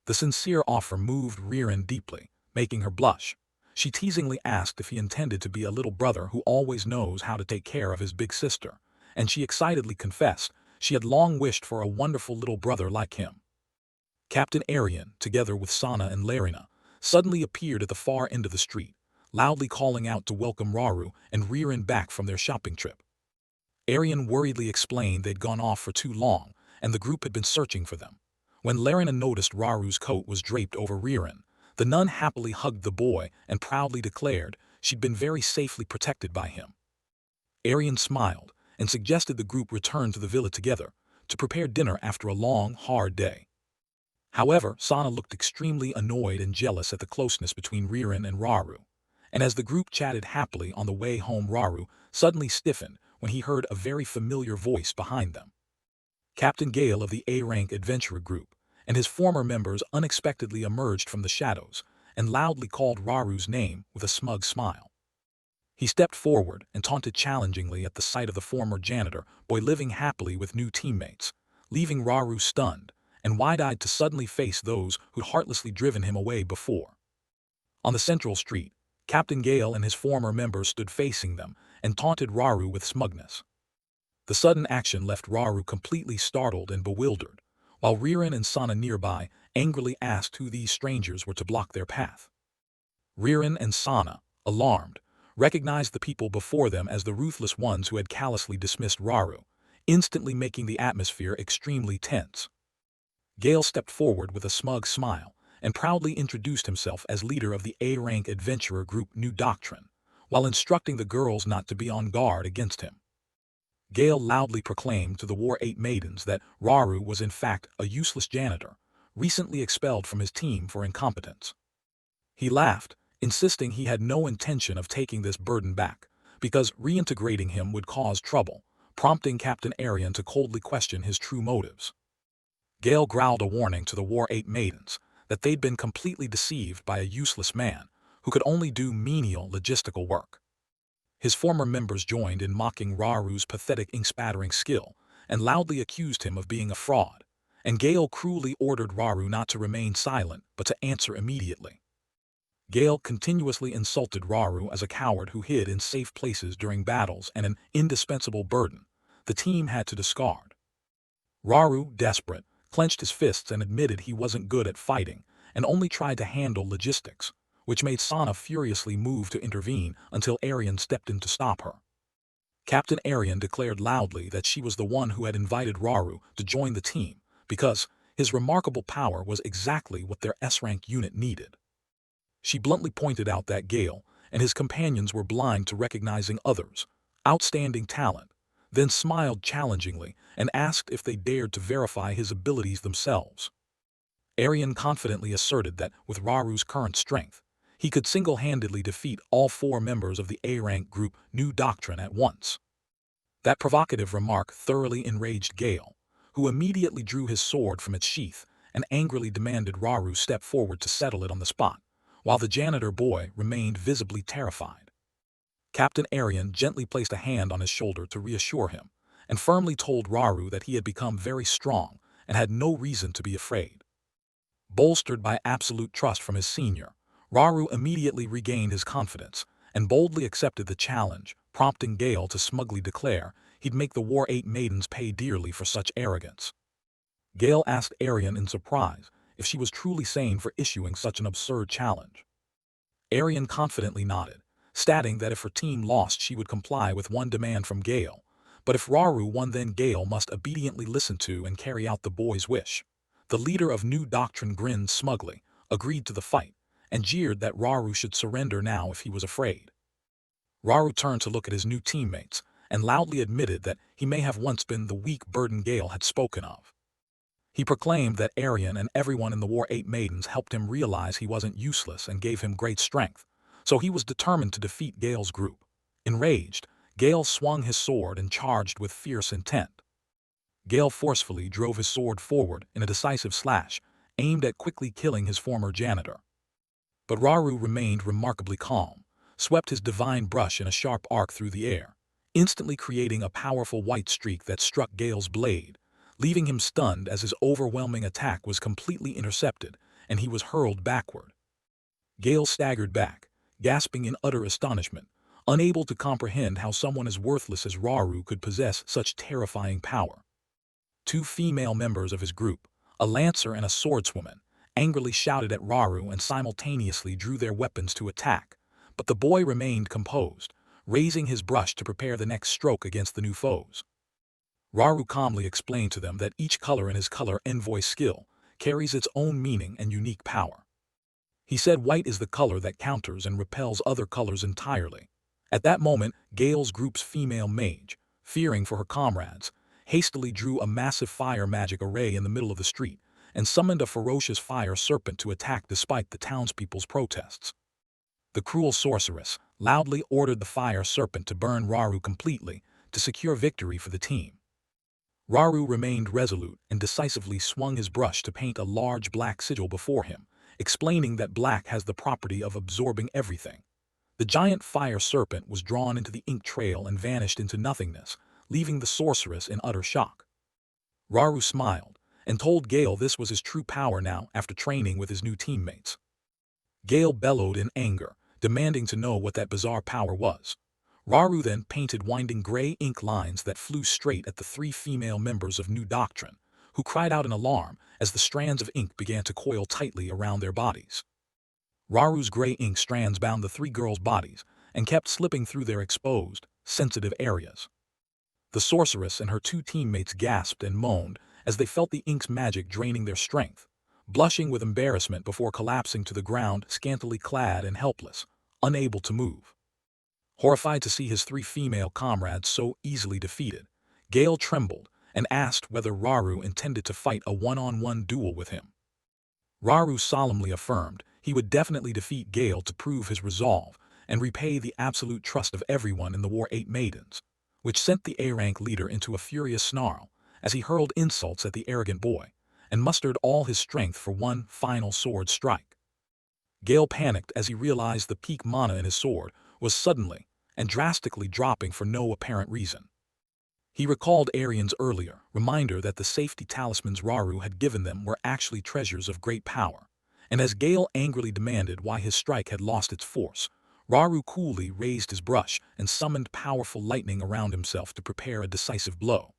The sincere offer moved Ririn deeply, making her blush. She teasingly asked if he intended to be a little brother who always knows how to take care of his big sister, and she excitedly confessed she had long wished for a wonderful little brother like him. Captain Arian, together with Sana and Larina, suddenly appeared at the far end of the street, loudly calling out to welcome Raru and Ririn back from their shopping trip. Arian worriedly explained they'd gone off for too long, and the group had been searching for them. When Larina noticed Raru's coat was draped over Ririn, the nun happily hugged the boy and proudly declared she'd been very safely protected by him. Arian smiled and suggested the group return to the villa together to prepare dinner after a long, hard day. However, Sana looked extremely annoyed and jealous at the closeness between Ririn and Raru, and as the group chatted happily on the way home Raru suddenly stiffened when he heard a very familiar voice behind them. Captain Gale of the A-rank adventurer group and his former members unexpectedly emerged from the shadows and loudly called Raru's name with a smug smile. He stepped forward and taunted challengingly at the sight of the former janitor boy living happily with new teammates, leaving Raru stunned and wide-eyed to suddenly face those who'd heartlessly driven him away before. On the central street, Captain Gale and his former members stood facing them and taunted Raru with smugness. The sudden action left Raru completely startled and bewildered, while Ririn and Sana nearby angrily asked who these strangers were to block their path. Ririn and Sana, alarmed, recognized the people before them as the ruthless ones who had callously dismissed Raru, instantly making the atmosphere extremely tense. Gale stepped forward with a smug smile and proudly introduced himself as leader of the A-rank adventurer group New Doctrine, while instructing the girls not to be on guard against him. Gale loudly proclaimed to the War 8 maidens that Raru was in fact a useless janitor, recently expelled from his team for incompetence. He laughed, insisting he had no intention of taking this burden back, because reintegrating him would cause trouble, prompting Captain Arian to coldly question his true motives. Gale growled a warning to the War 8 maidens that they'd been completely deceived by a useless man who could only do menial logistical work. His former members joined in mocking Raru's pathetic ink-spattering skill and loudly accused him of being a fraud, and Gale cruelly ordered Raru not to remain silent but to answer immediately. Gale continuously insulted Raru as a coward who hid in safe places during battles and an indispensable burden the team had to discard. Raru, desperate, clenched his fists and admitted he wasn't good at fighting and only tried to handle logistics, which made Sana furiously move to intervene until Arian stepped in to stop her. Captain Arian declared loudly that she was the one who had invited Raru to join the team because his remarkable power was exactly what their S-rank unit needed. She bluntly pointed out that Gale and his companions were blind to recognizing others' outstanding talent, then smiled challengingly and asked if they dared to verify his abilities themselves. Arian confidently asserted that with Raru's current strength, he could single-handedly defeat all 4 members of the A-rank group New Doctrine at once. That provocative remark thoroughly enraged Gale, who immediately drew his sword from its sheath and angrily demanded Raru step forward to settle it on the spot, while the janitor boy remained visibly terrified. Captain Arian gently placed a hand on his shoulder to reassure him, and firmly told Raru that he had become very strong and had no reason to be afraid. Bolstered by absolute trust from his senior, Raru immediately regained his confidence and boldly accepted the challenge, prompting Gale to smugly declare he'd make the War 8 maidens pay dearly for such arrogance. Gale asked Arian in surprise if she was truly sane for issuing such an absurd challenge. Arian confidently nodded, stating that if her team lost she would comply with one demand from Gale, but if Raru won then Gale must obediently listen to and carry out the boy's wish. The leader of New Doctrine grinned smugly, agreed to the fight, and jeered that Raru should surrender now if he was afraid. Raru turned to look at his new teammates and loudly admitted that he may have once been the weak burden Gale had spoken of. He proclaimed that Arian and everyone in the War 8 maidens helped him realize he wasn't useless and gave him great strength, so he was determined to defeat Gale's group. Enraged, Gale swung his sword and charged with fierce intent. Gale forcefully drove his sword forward in a decisive slash, aimed at quickly killing his former janitor. But Raru remained remarkably calm, swept his divine brush in a sharp arc through the air, instantly creating a powerful white streak that struck Gale's blade, leaving him stunned as his overwhelming attack was completely intercepted and he was hurled backward. Gale staggered back, gasping in utter astonishment, unable to comprehend how someone as worthless as Raru could possess such terrifying power. 2 female members of his group, a lancer and a swordswoman, angrily shouted at Raru and simultaneously drew their weapons to attack, but the boy remained composed, raising his brush to prepare the next stroke against the new foes. Raru calmly explained to them that each color in his color envoy skill carries its own meaning and unique power. He said white is the color that counters and repels other colors entirely. At that moment, Gale's group's female mage, fearing for her comrades, hastily drew a massive fire magic array in the middle of the street and summoned a ferocious fire serpent to attack despite the townspeople's protests. The cruel sorceress loudly ordered the fire serpent to burn Raru completely to secure victory for the team. Raru remained resolute and decisively swung his brush to paint a large black sigil before him, explaining that black has the property of absorbing everything. The giant fire serpent was drawn into the ink trail and vanished into nothingness, leaving the sorceress in utter shock. Raru smiled and told Gale this was his true power now after training with his new teammates. Gale bellowed in anger, demanding to know what that bizarre power was. Raru then painted winding gray ink lines that flew straight at the 3 female members of New Doctrine, who cried out in alarm as the strands of ink began to coil tightly around their bodies. Raru's gray ink strands bound the 3 girls' bodies and kept slipping through their exposed, sensitive areas. The sorceress and her 2 teammates gasped and moaned as they felt the ink's magic draining their strength, blushing with embarrassment before collapsing to the ground scantily clad and helpless, unable to move. Horrified to see his 3 female comrades so easily defeated, Gale trembled and asked whether Raru intended to fight a one-on-one duel with him. Raru solemnly affirmed he would definitely defeat Gale to prove his resolve and repay the absolute trust of everyone in the War 8 maidens, which sent the A-rank leader into a furious snarl as he hurled insults at the arrogant boy and mustered all his strength for one final sword strike. Gale panicked as he realized the peak mana in his sword was suddenly and drastically dropping for no apparent reason. He recalled Arian's earlier reminder that the safety talismans Raru had given them were actually treasures of great power, and as Gale angrily demanded why his strike had lost its force, Raru coolly raised his brush and summoned powerful lightning around himself to prepare a decisive blow.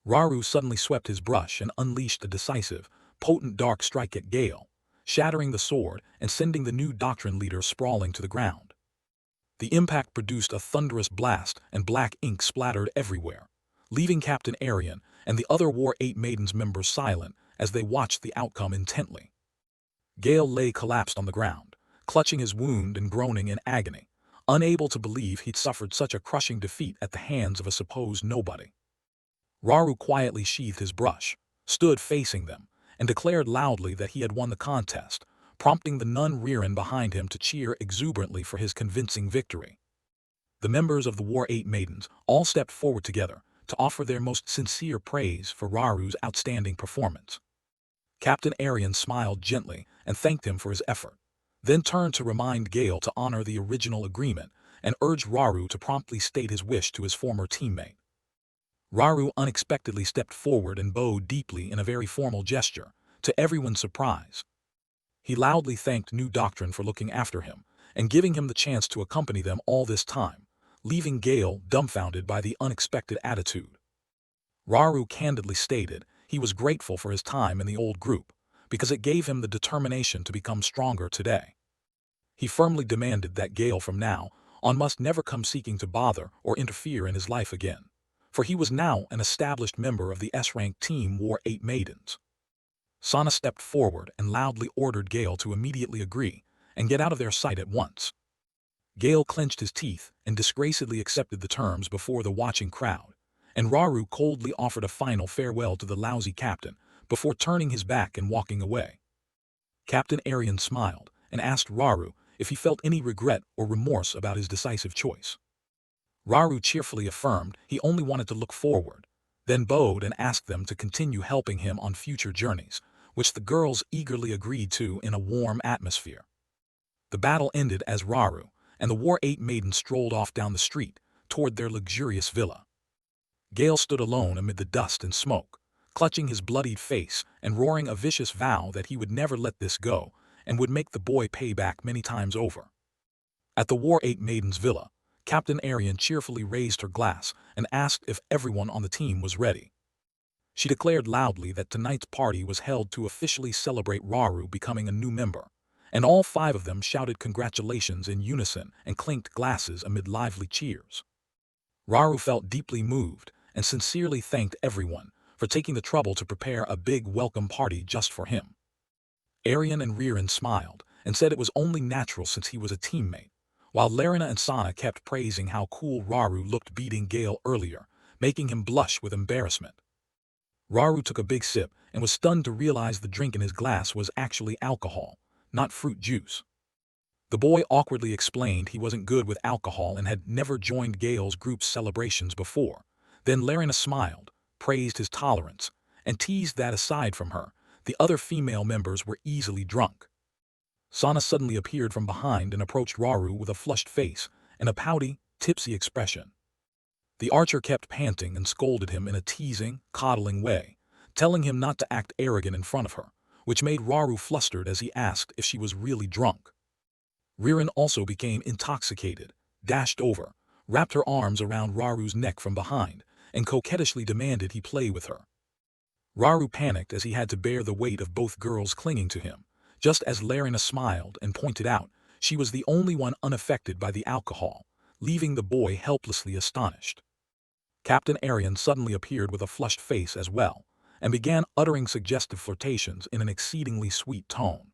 Raru suddenly swept his brush and unleashed a decisive, potent dark strike at Gale, shattering the sword and sending the new doctrine leader sprawling to the ground. The impact produced a thunderous blast and black ink splattered everywhere, leaving Captain Arian and the other War 8 Maidens members silent as they watched the outcome intently. Gale lay collapsed on the ground, clutching his wound and groaning in agony, unable to believe he'd suffered such a crushing defeat at the hands of a supposed nobody. Raru quietly sheathed his brush, stood facing them, and declared loudly that he had won the contest, prompting the nun Ririn behind him to cheer exuberantly for his convincing victory. The members of the War 8 Maidens all stepped forward together to offer their most sincere praise for Raru's outstanding performance. Captain Arian smiled gently and thanked him for his effort, then turned to remind Gale to honor the original agreement and urged Raru to promptly state his wish to his former teammate. Raru unexpectedly stepped forward and bowed deeply in a very formal gesture, to everyone's surprise. He loudly thanked New Doctrine for looking after him and giving him the chance to accompany them all this time, leaving Gale dumbfounded by the unexpected attitude. Raru candidly stated he was grateful for his time in the old group because it gave him the determination to become stronger today. He firmly demanded that Gale from now on must never come seeking to bother or interfere in his life again, for he was now an established member of the S-rank team War 8 Maidens. Sana stepped forward and loudly ordered Gale to immediately agree and get out of their sight at once. Gale clenched his teeth and disgracedly accepted the terms before the watching crowd, and Raru coldly offered a final farewell to the lousy captain before turning his back and walking away. Captain Arian smiled and asked Raru if he felt any regret or remorse about his decisive choice. Raru cheerfully affirmed he only wanted to look forward, then bowed and asked them to continue helping him on future journeys, which the girls eagerly agreed to in a warm atmosphere. The battle ended as Raru and the War 8 Maidens strolled off down the street toward their luxurious villa. Gale stood alone amid the dust and smoke, clutching his bloodied face and roaring a vicious vow that he would never let this go and would make the boy pay back many times over. At the War 8 Maidens' villa, Captain Arian cheerfully raised her glass and asked if everyone on the team was ready. She declared loudly that tonight's party was held to officially celebrate Raru becoming a new member, and all 5 of them shouted congratulations in unison and clinked glasses amid lively cheers. Raru felt deeply moved and sincerely thanked everyone for taking the trouble to prepare a big welcome party just for him. Arian and Ririn smiled and said it was only natural since he was a teammate, while Larina and Sana kept praising how cool Raru looked beating Gale earlier, making him blush with embarrassment. Raru took a big sip and was stunned to realize the drink in his glass was actually alcohol, not fruit juice. The boy awkwardly explained he wasn't good with alcohol and had never joined Gale's group's celebrations before. Then Larina smiled, praised his tolerance, and teased that aside from her, the other female members were easily drunk. Sana suddenly appeared from behind and approached Raru with a flushed face and a pouty, tipsy expression. The archer kept panting and scolded him in a teasing, coddling way, telling him not to act arrogant in front of her, which made Raru flustered as he asked if she was really drunk. Ririn also became intoxicated, dashed over, wrapped her arms around Raru's neck from behind, and coquettishly demanded he play with her. Raru panicked as he had to bear the weight of both girls clinging to him, just as Larina smiled and pointed out she was the only one unaffected by the alcohol, leaving the boy helplessly astonished. Captain Arian suddenly appeared with a flushed face as well, and began uttering suggestive flirtations in an exceedingly sweet tone.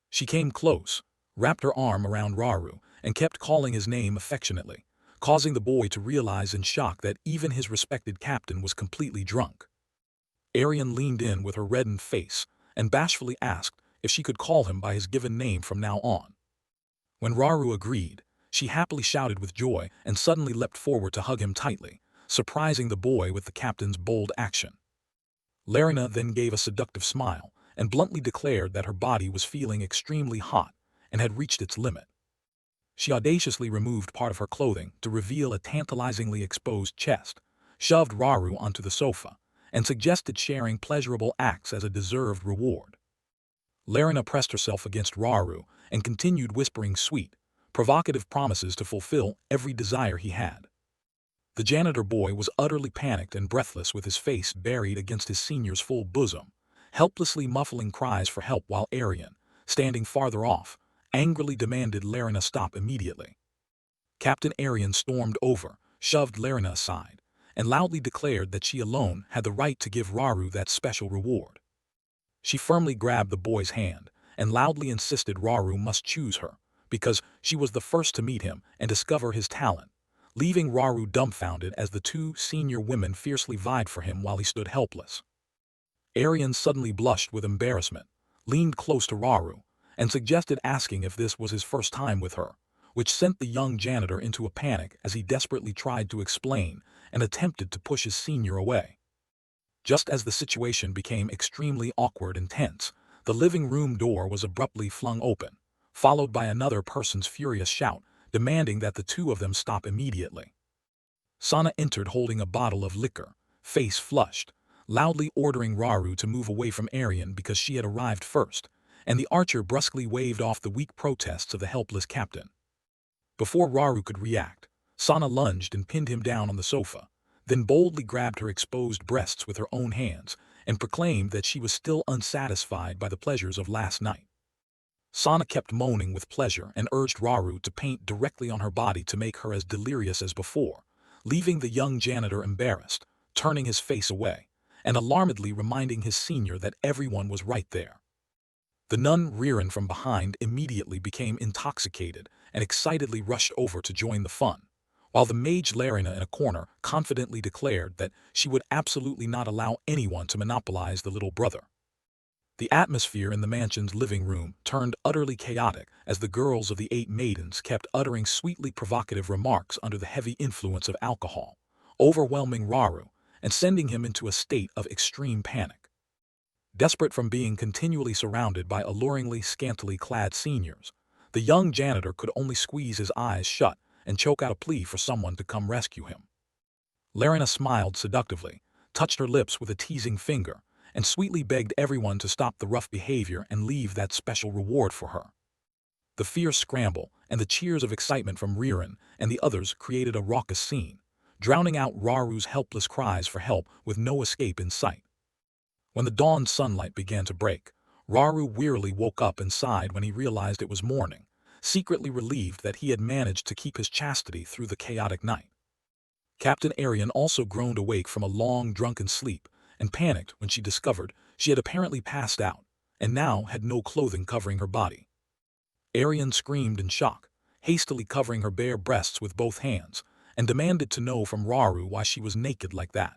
She came close, wrapped her arm around Raru, and kept calling his name affectionately, causing the boy to realize in shock that even his respected captain was completely drunk. Arian leaned in with her reddened face and bashfully asked if she could call him by his given name from now on. When Raru agreed, she happily shouted with joy and suddenly leapt forward to hug him tightly, surprising the boy with the captain's bold action. Larina then gave a seductive smile and bluntly declared that her body was feeling extremely hot and had reached its limit. She audaciously removed part of her clothing to reveal a tantalizingly exposed chest, shoved Raru onto the sofa, and suggested sharing pleasurable acts as a deserved reward. Larina pressed herself against Raru and continued whispering sweet, provocative promises to fulfill every desire he had. The janitor boy was utterly panicked and breathless with his face buried against his senior's full bosom, helplessly muffling cries for help while Arian, standing farther off, angrily demanded Larina stop immediately. Captain Arian stormed over, shoved Larina aside, and loudly declared that she alone had the right to give Raru that special reward. She firmly grabbed the boy's hand and loudly insisted Raru must choose her, because she was the first to meet him and discover his talent, leaving Raru dumbfounded as the two senior women fiercely vied for him while he stood helpless. Arian suddenly blushed with embarrassment, leaned close to Raru, and suggested asking if this was his first time with her, which sent the young janitor into a panic as he desperately tried to explain and attempted to push his senior away. Just as the situation became extremely awkward and tense, the living room door was abruptly flung open, followed by another person's furious shout, demanding that the two of them stop immediately. Sana entered holding a bottle of liquor, face flushed, loudly ordering Raru to move away from Arian because she had arrived first, and the archer brusquely waved off the weak protests of the helpless captain. Before Raru could react, Sana lunged and pinned him down on the sofa, then boldly grabbed her exposed breasts with her own hands and proclaimed that she was still unsatisfied by the pleasures of last night. Sana kept moaning with pleasure and urged Raru to paint directly on her body to make her as delirious as before, leaving the young janitor embarrassed, turning his face away, and alarmedly reminding his senior that everyone was right there. The nun Ririn from behind immediately became intoxicated and excitedly rushed over to join the fun, while the mage Larina in a corner confidently declared that she would absolutely not allow anyone to monopolize the little brother. The atmosphere in the mansion's living room turned utterly chaotic as the girls of the 8 maidens kept uttering sweetly provocative remarks under the heavy influence of alcohol, overwhelming Raru and sending him into a state of extreme panic. Desperate from being continually surrounded by alluringly scantily clad seniors, the young janitor could only squeeze his eyes shut and choke out a plea for someone to come rescue him. Larina smiled seductively, touched her lips with a teasing finger, and sweetly begged everyone to stop the rough behavior and leave that special reward for her. The fierce scramble and the cheers of excitement from Ririn and the others created a raucous scene, drowning out Raru's helpless cries for help with no escape in sight. When the dawn sunlight began to break, Raru wearily woke up and sighed when he realized it was morning, secretly relieved that he had managed to keep his chastity through the chaotic night. Captain Arian also groaned awake from a long drunken sleep and panicked when she discovered she had apparently passed out and now had no clothing covering her body. Arian screamed in shock, hastily covering her bare breasts with both hands, and demanded to know from Raru why she was naked like that.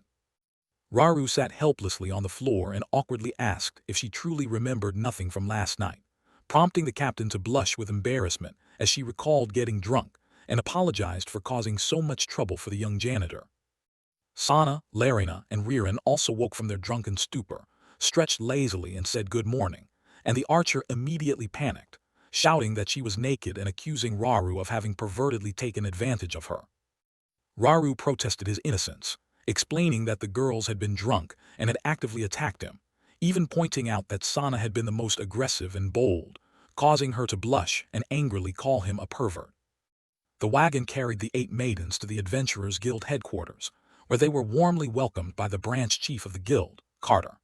Raru sat helplessly on the floor and awkwardly asked if she truly remembered nothing from last night, prompting the captain to blush with embarrassment as she recalled getting drunk and apologized for causing so much trouble for the young janitor. Sana, Larina, and Ririn also woke from their drunken stupor, stretched lazily and said good morning, and the archer immediately panicked, shouting that she was naked and accusing Raru of having pervertedly taken advantage of her. Raru protested his innocence, explaining that the girls had been drunk and had actively attacked him, even pointing out that Sana had been the most aggressive and bold, causing her to blush and angrily call him a pervert. The wagon carried the 8 maidens to the Adventurers Guild headquarters, where they were warmly welcomed by the branch chief of the guild, Carter.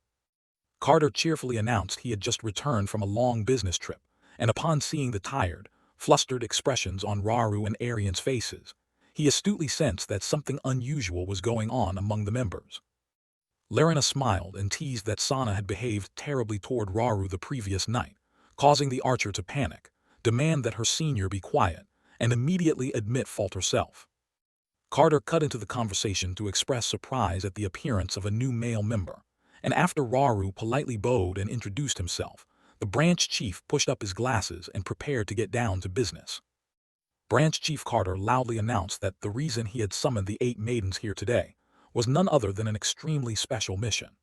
Carter cheerfully announced he had just returned from a long business trip, and upon seeing the tired, flustered expressions on Raru and Arian's faces, he astutely sensed that something unusual was going on among the members. Larina smiled and teased that Sana had behaved terribly toward Raru the previous night, causing the archer to panic, demand that her senior be quiet, and immediately admit fault herself. Carter cut into the conversation to express surprise at the appearance of a new male member, and after Raru politely bowed and introduced himself, the branch chief pushed up his glasses and prepared to get down to business. Branch Chief Carter loudly announced that the reason he had summoned the 8 maidens here today was none other than an extremely special mission.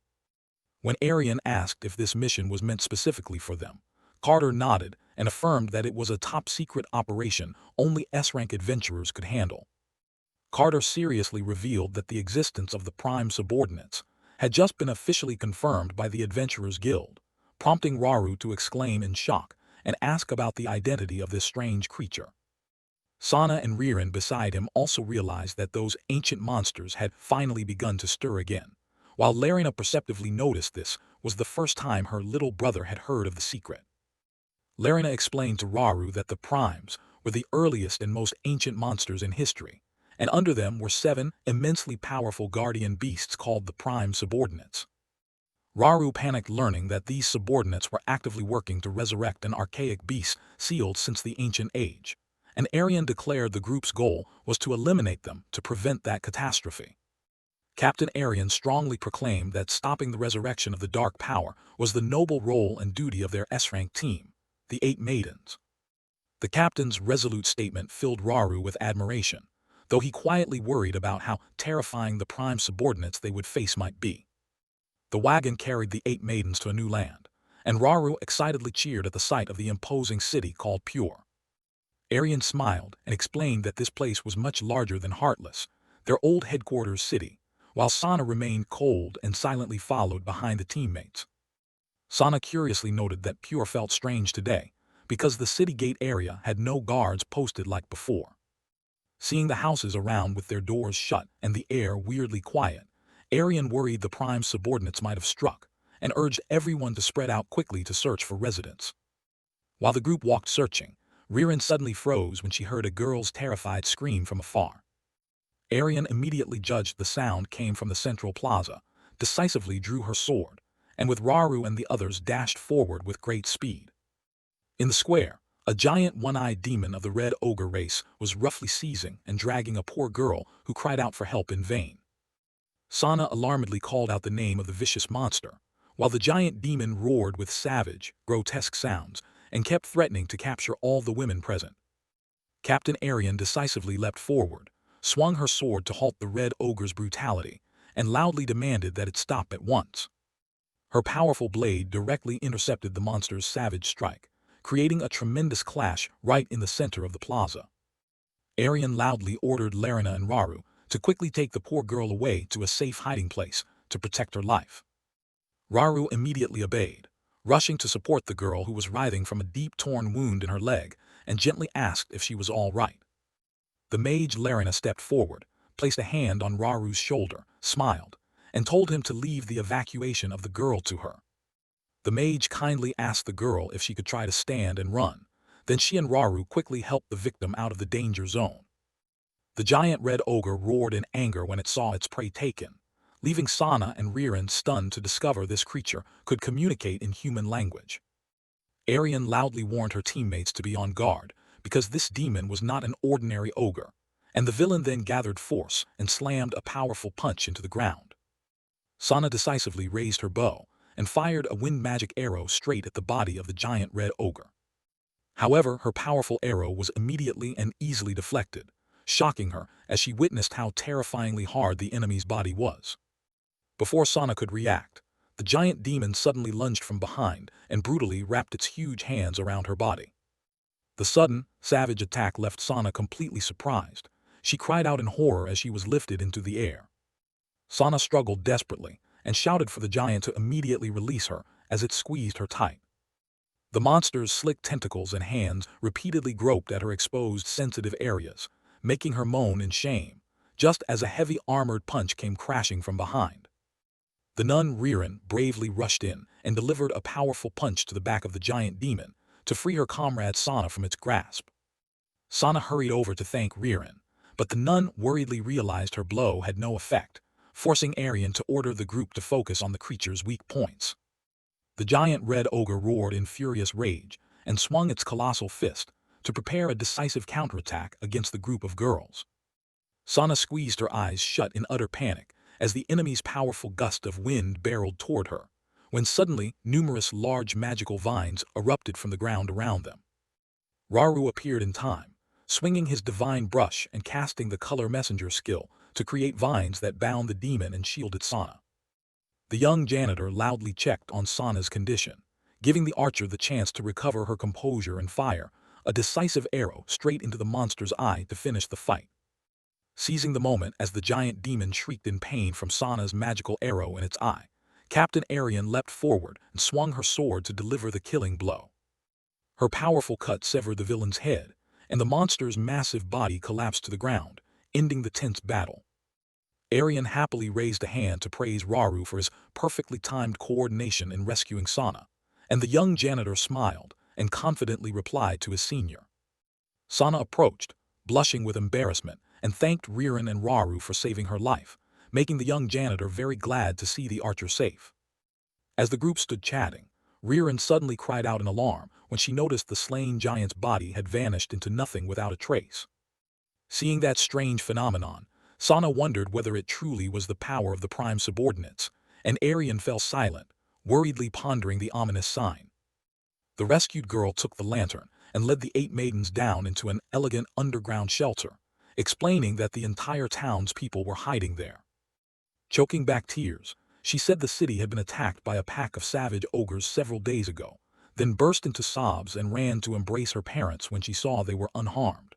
When Arian asked if this mission was meant specifically for them, Carter nodded and affirmed that it was a top-secret operation only S-rank adventurers could handle. Carter seriously revealed that the existence of the Prime Subordinates had just been officially confirmed by the Adventurers Guild, prompting Raru to exclaim in shock and ask about the identity of this strange creature. Sana and Ririn beside him also realized that those ancient monsters had finally begun to stir again. While Larina perceptively noticed this was the first time her little brother had heard of the secret. Larina explained to Raru that the Primes were the earliest and most ancient monsters in history, and under them were 7 immensely powerful guardian beasts called the Prime Subordinates. Raru panicked learning that these subordinates were actively working to resurrect an archaic beast sealed since the ancient age, and Arian declared the group's goal was to eliminate them to prevent that catastrophe. Captain Arian strongly proclaimed that stopping the resurrection of the Dark Power was the noble role and duty of their S-rank team, the 8 Maidens. The captain's resolute statement filled Raru with admiration, though he quietly worried about how terrifying the prime subordinates they would face might be. The wagon carried the 8 maidens to a new land, and Raru excitedly cheered at the sight of the imposing city called Pure. Arian smiled and explained that this place was much larger than Heartless, their old headquarters city, while Sana remained cold and silently followed behind the teammates. Sana curiously noted that Pure felt strange today, because the city gate area had no guards posted like before. Seeing the houses around with their doors shut and the air weirdly quiet, Arian worried the prime subordinates might have struck, and urged everyone to spread out quickly to search for residents. While the group walked searching, Ririn suddenly froze when she heard a girl's terrified scream from afar. Arian immediately judged the sound came from the central plaza, decisively drew her sword, and with Raru and the others dashed forward with great speed. In the square, a giant one-eyed demon of the red ogre race was roughly seizing and dragging a poor girl who cried out for help in vain. Sana alarmedly called out the name of the vicious monster, while the giant demon roared with savage, grotesque sounds and kept threatening to capture all the women present. Captain Arian decisively leapt forward, swung her sword to halt the red ogre's brutality, and loudly demanded that it stop at once. Her powerful blade directly intercepted the monster's savage strike, creating a tremendous clash right in the center of the plaza. Arian loudly ordered Larina and Raru to quickly take the poor girl away to a safe hiding place to protect her life. Raru immediately obeyed, rushing to support the girl who was writhing from a deep torn wound in her leg and gently asked if she was all right. The mage Larina stepped forward, placed a hand on Raru's shoulder, smiled, and told him to leave the evacuation of the girl to her. The mage kindly asked the girl if she could try to stand and run, then she and Raru quickly helped the victim out of the danger zone. The giant red ogre roared in anger when it saw its prey taken, leaving Sana and Ririn stunned to discover this creature could communicate in human language. Arian loudly warned her teammates to be on guard, because this demon was not an ordinary ogre, and the villain then gathered force and slammed a powerful punch into the ground. Sana decisively raised her bow and fired a wind magic arrow straight at the body of the giant red ogre. However, her powerful arrow was immediately and easily deflected, shocking her as she witnessed how terrifyingly hard the enemy's body was. Before Sana could react, the giant demon suddenly lunged from behind and brutally wrapped its huge hands around her body. The sudden, savage attack left Sana completely surprised. She cried out in horror as she was lifted into the air. Sana struggled desperately and shouted for the giant to immediately release her as it squeezed her tight. The monster's slick tentacles and hands repeatedly groped at her exposed sensitive areas, making her moan in shame, just as a heavy armored punch came crashing from behind. The nun Ririn bravely rushed in and delivered a powerful punch to the back of the giant demon to free her comrade Sana from its grasp. Sana hurried over to thank Ririn, but the nun worriedly realized her blow had no effect, forcing Arian to order the group to focus on the creature's weak points. The giant red ogre roared in furious rage and swung its colossal fist to prepare a decisive counterattack against the group of girls. Sana squeezed her eyes shut in utter panic as the enemy's powerful gust of wind barreled toward her, when suddenly numerous large magical vines erupted from the ground around them. Raru appeared in time, swinging his divine brush and casting the color messenger skill to create vines that bound the demon and shielded Sana. The young janitor loudly checked on Sana's condition, giving the archer the chance to recover her composure and fire a decisive arrow straight into the monster's eye to finish the fight. Seizing the moment as the giant demon shrieked in pain from Sana's magical arrow in its eye, Captain Arian leapt forward and swung her sword to deliver the killing blow. Her powerful cut severed the villain's head, and the monster's massive body collapsed to the ground, ending the tense battle. Arian happily raised a hand to praise Raru for his perfectly timed coordination in rescuing Sana, and the young janitor smiled and confidently replied to his senior. Sana approached, blushing with embarrassment, and thanked Ririn and Raru for saving her life, making the young janitor very glad to see the archer safe. As the group stood chatting, Ririn suddenly cried out in alarm when she noticed the slain giant's body had vanished into nothing without a trace. Seeing that strange phenomenon, Sana wondered whether it truly was the power of the prime subordinates, and Arian fell silent, worriedly pondering the ominous sign. The rescued girl took the lantern and led the 8 maidens down into an elegant underground shelter, explaining that the entire town's people were hiding there. Choking back tears, she said the city had been attacked by a pack of savage ogres several days ago, then burst into sobs and ran to embrace her parents when she saw they were unharmed.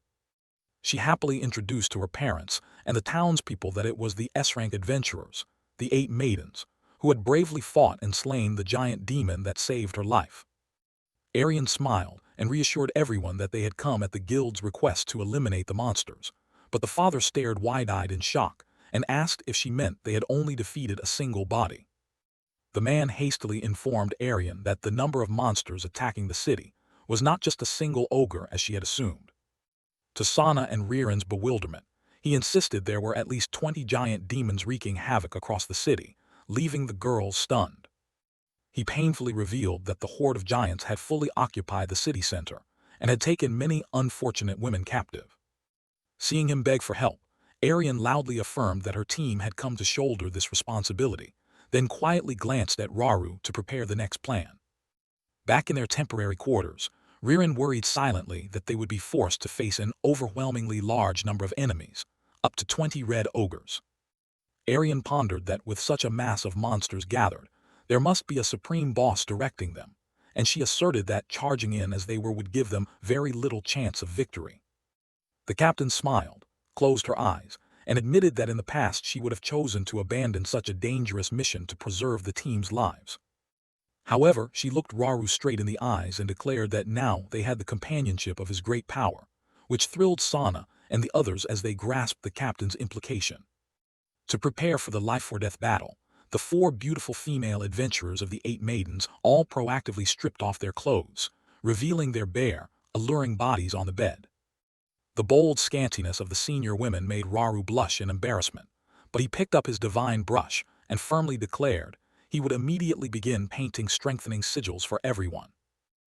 She happily introduced to her parents and the townspeople that it was the S-rank adventurers, the 8 maidens, who had bravely fought and slain the giant demon that saved her life. Arian smiled and reassured everyone that they had come at the guild's request to eliminate the monsters, but the father stared wide-eyed in shock and asked if she meant they had only defeated a single body. The man hastily informed Arian that the number of monsters attacking the city was not just a single ogre as she had assumed. To Sana and Ririn's bewilderment, he insisted there were at least 20 giant demons wreaking havoc across the city, leaving the girls stunned. He painfully revealed that the horde of giants had fully occupied the city center and had taken many unfortunate women captive. Seeing him beg for help, Arian loudly affirmed that her team had come to shoulder this responsibility, then quietly glanced at Raru to prepare the next plan. Back in their temporary quarters, Ririn worried silently that they would be forced to face an overwhelmingly large number of enemies, up to 20 red ogres. Arian pondered that with such a mass of monsters gathered, there must be a supreme boss directing them, and she asserted that charging in as they were would give them very little chance of victory. The captain smiled, closed her eyes, and admitted that in the past she would have chosen to abandon such a dangerous mission to preserve the team's lives. However, she looked Raru straight in the eyes and declared that now they had the companionship of his great power, which thrilled Sana and the others as they grasped the captain's implication. To prepare for the life-or-death battle, the 4 beautiful female adventurers of the 8 maidens all proactively stripped off their clothes, revealing their bare, alluring bodies on the bed. The bold scantiness of the senior women made Raru blush in embarrassment, but he picked up his divine brush and firmly declared he would immediately begin painting strengthening sigils for everyone.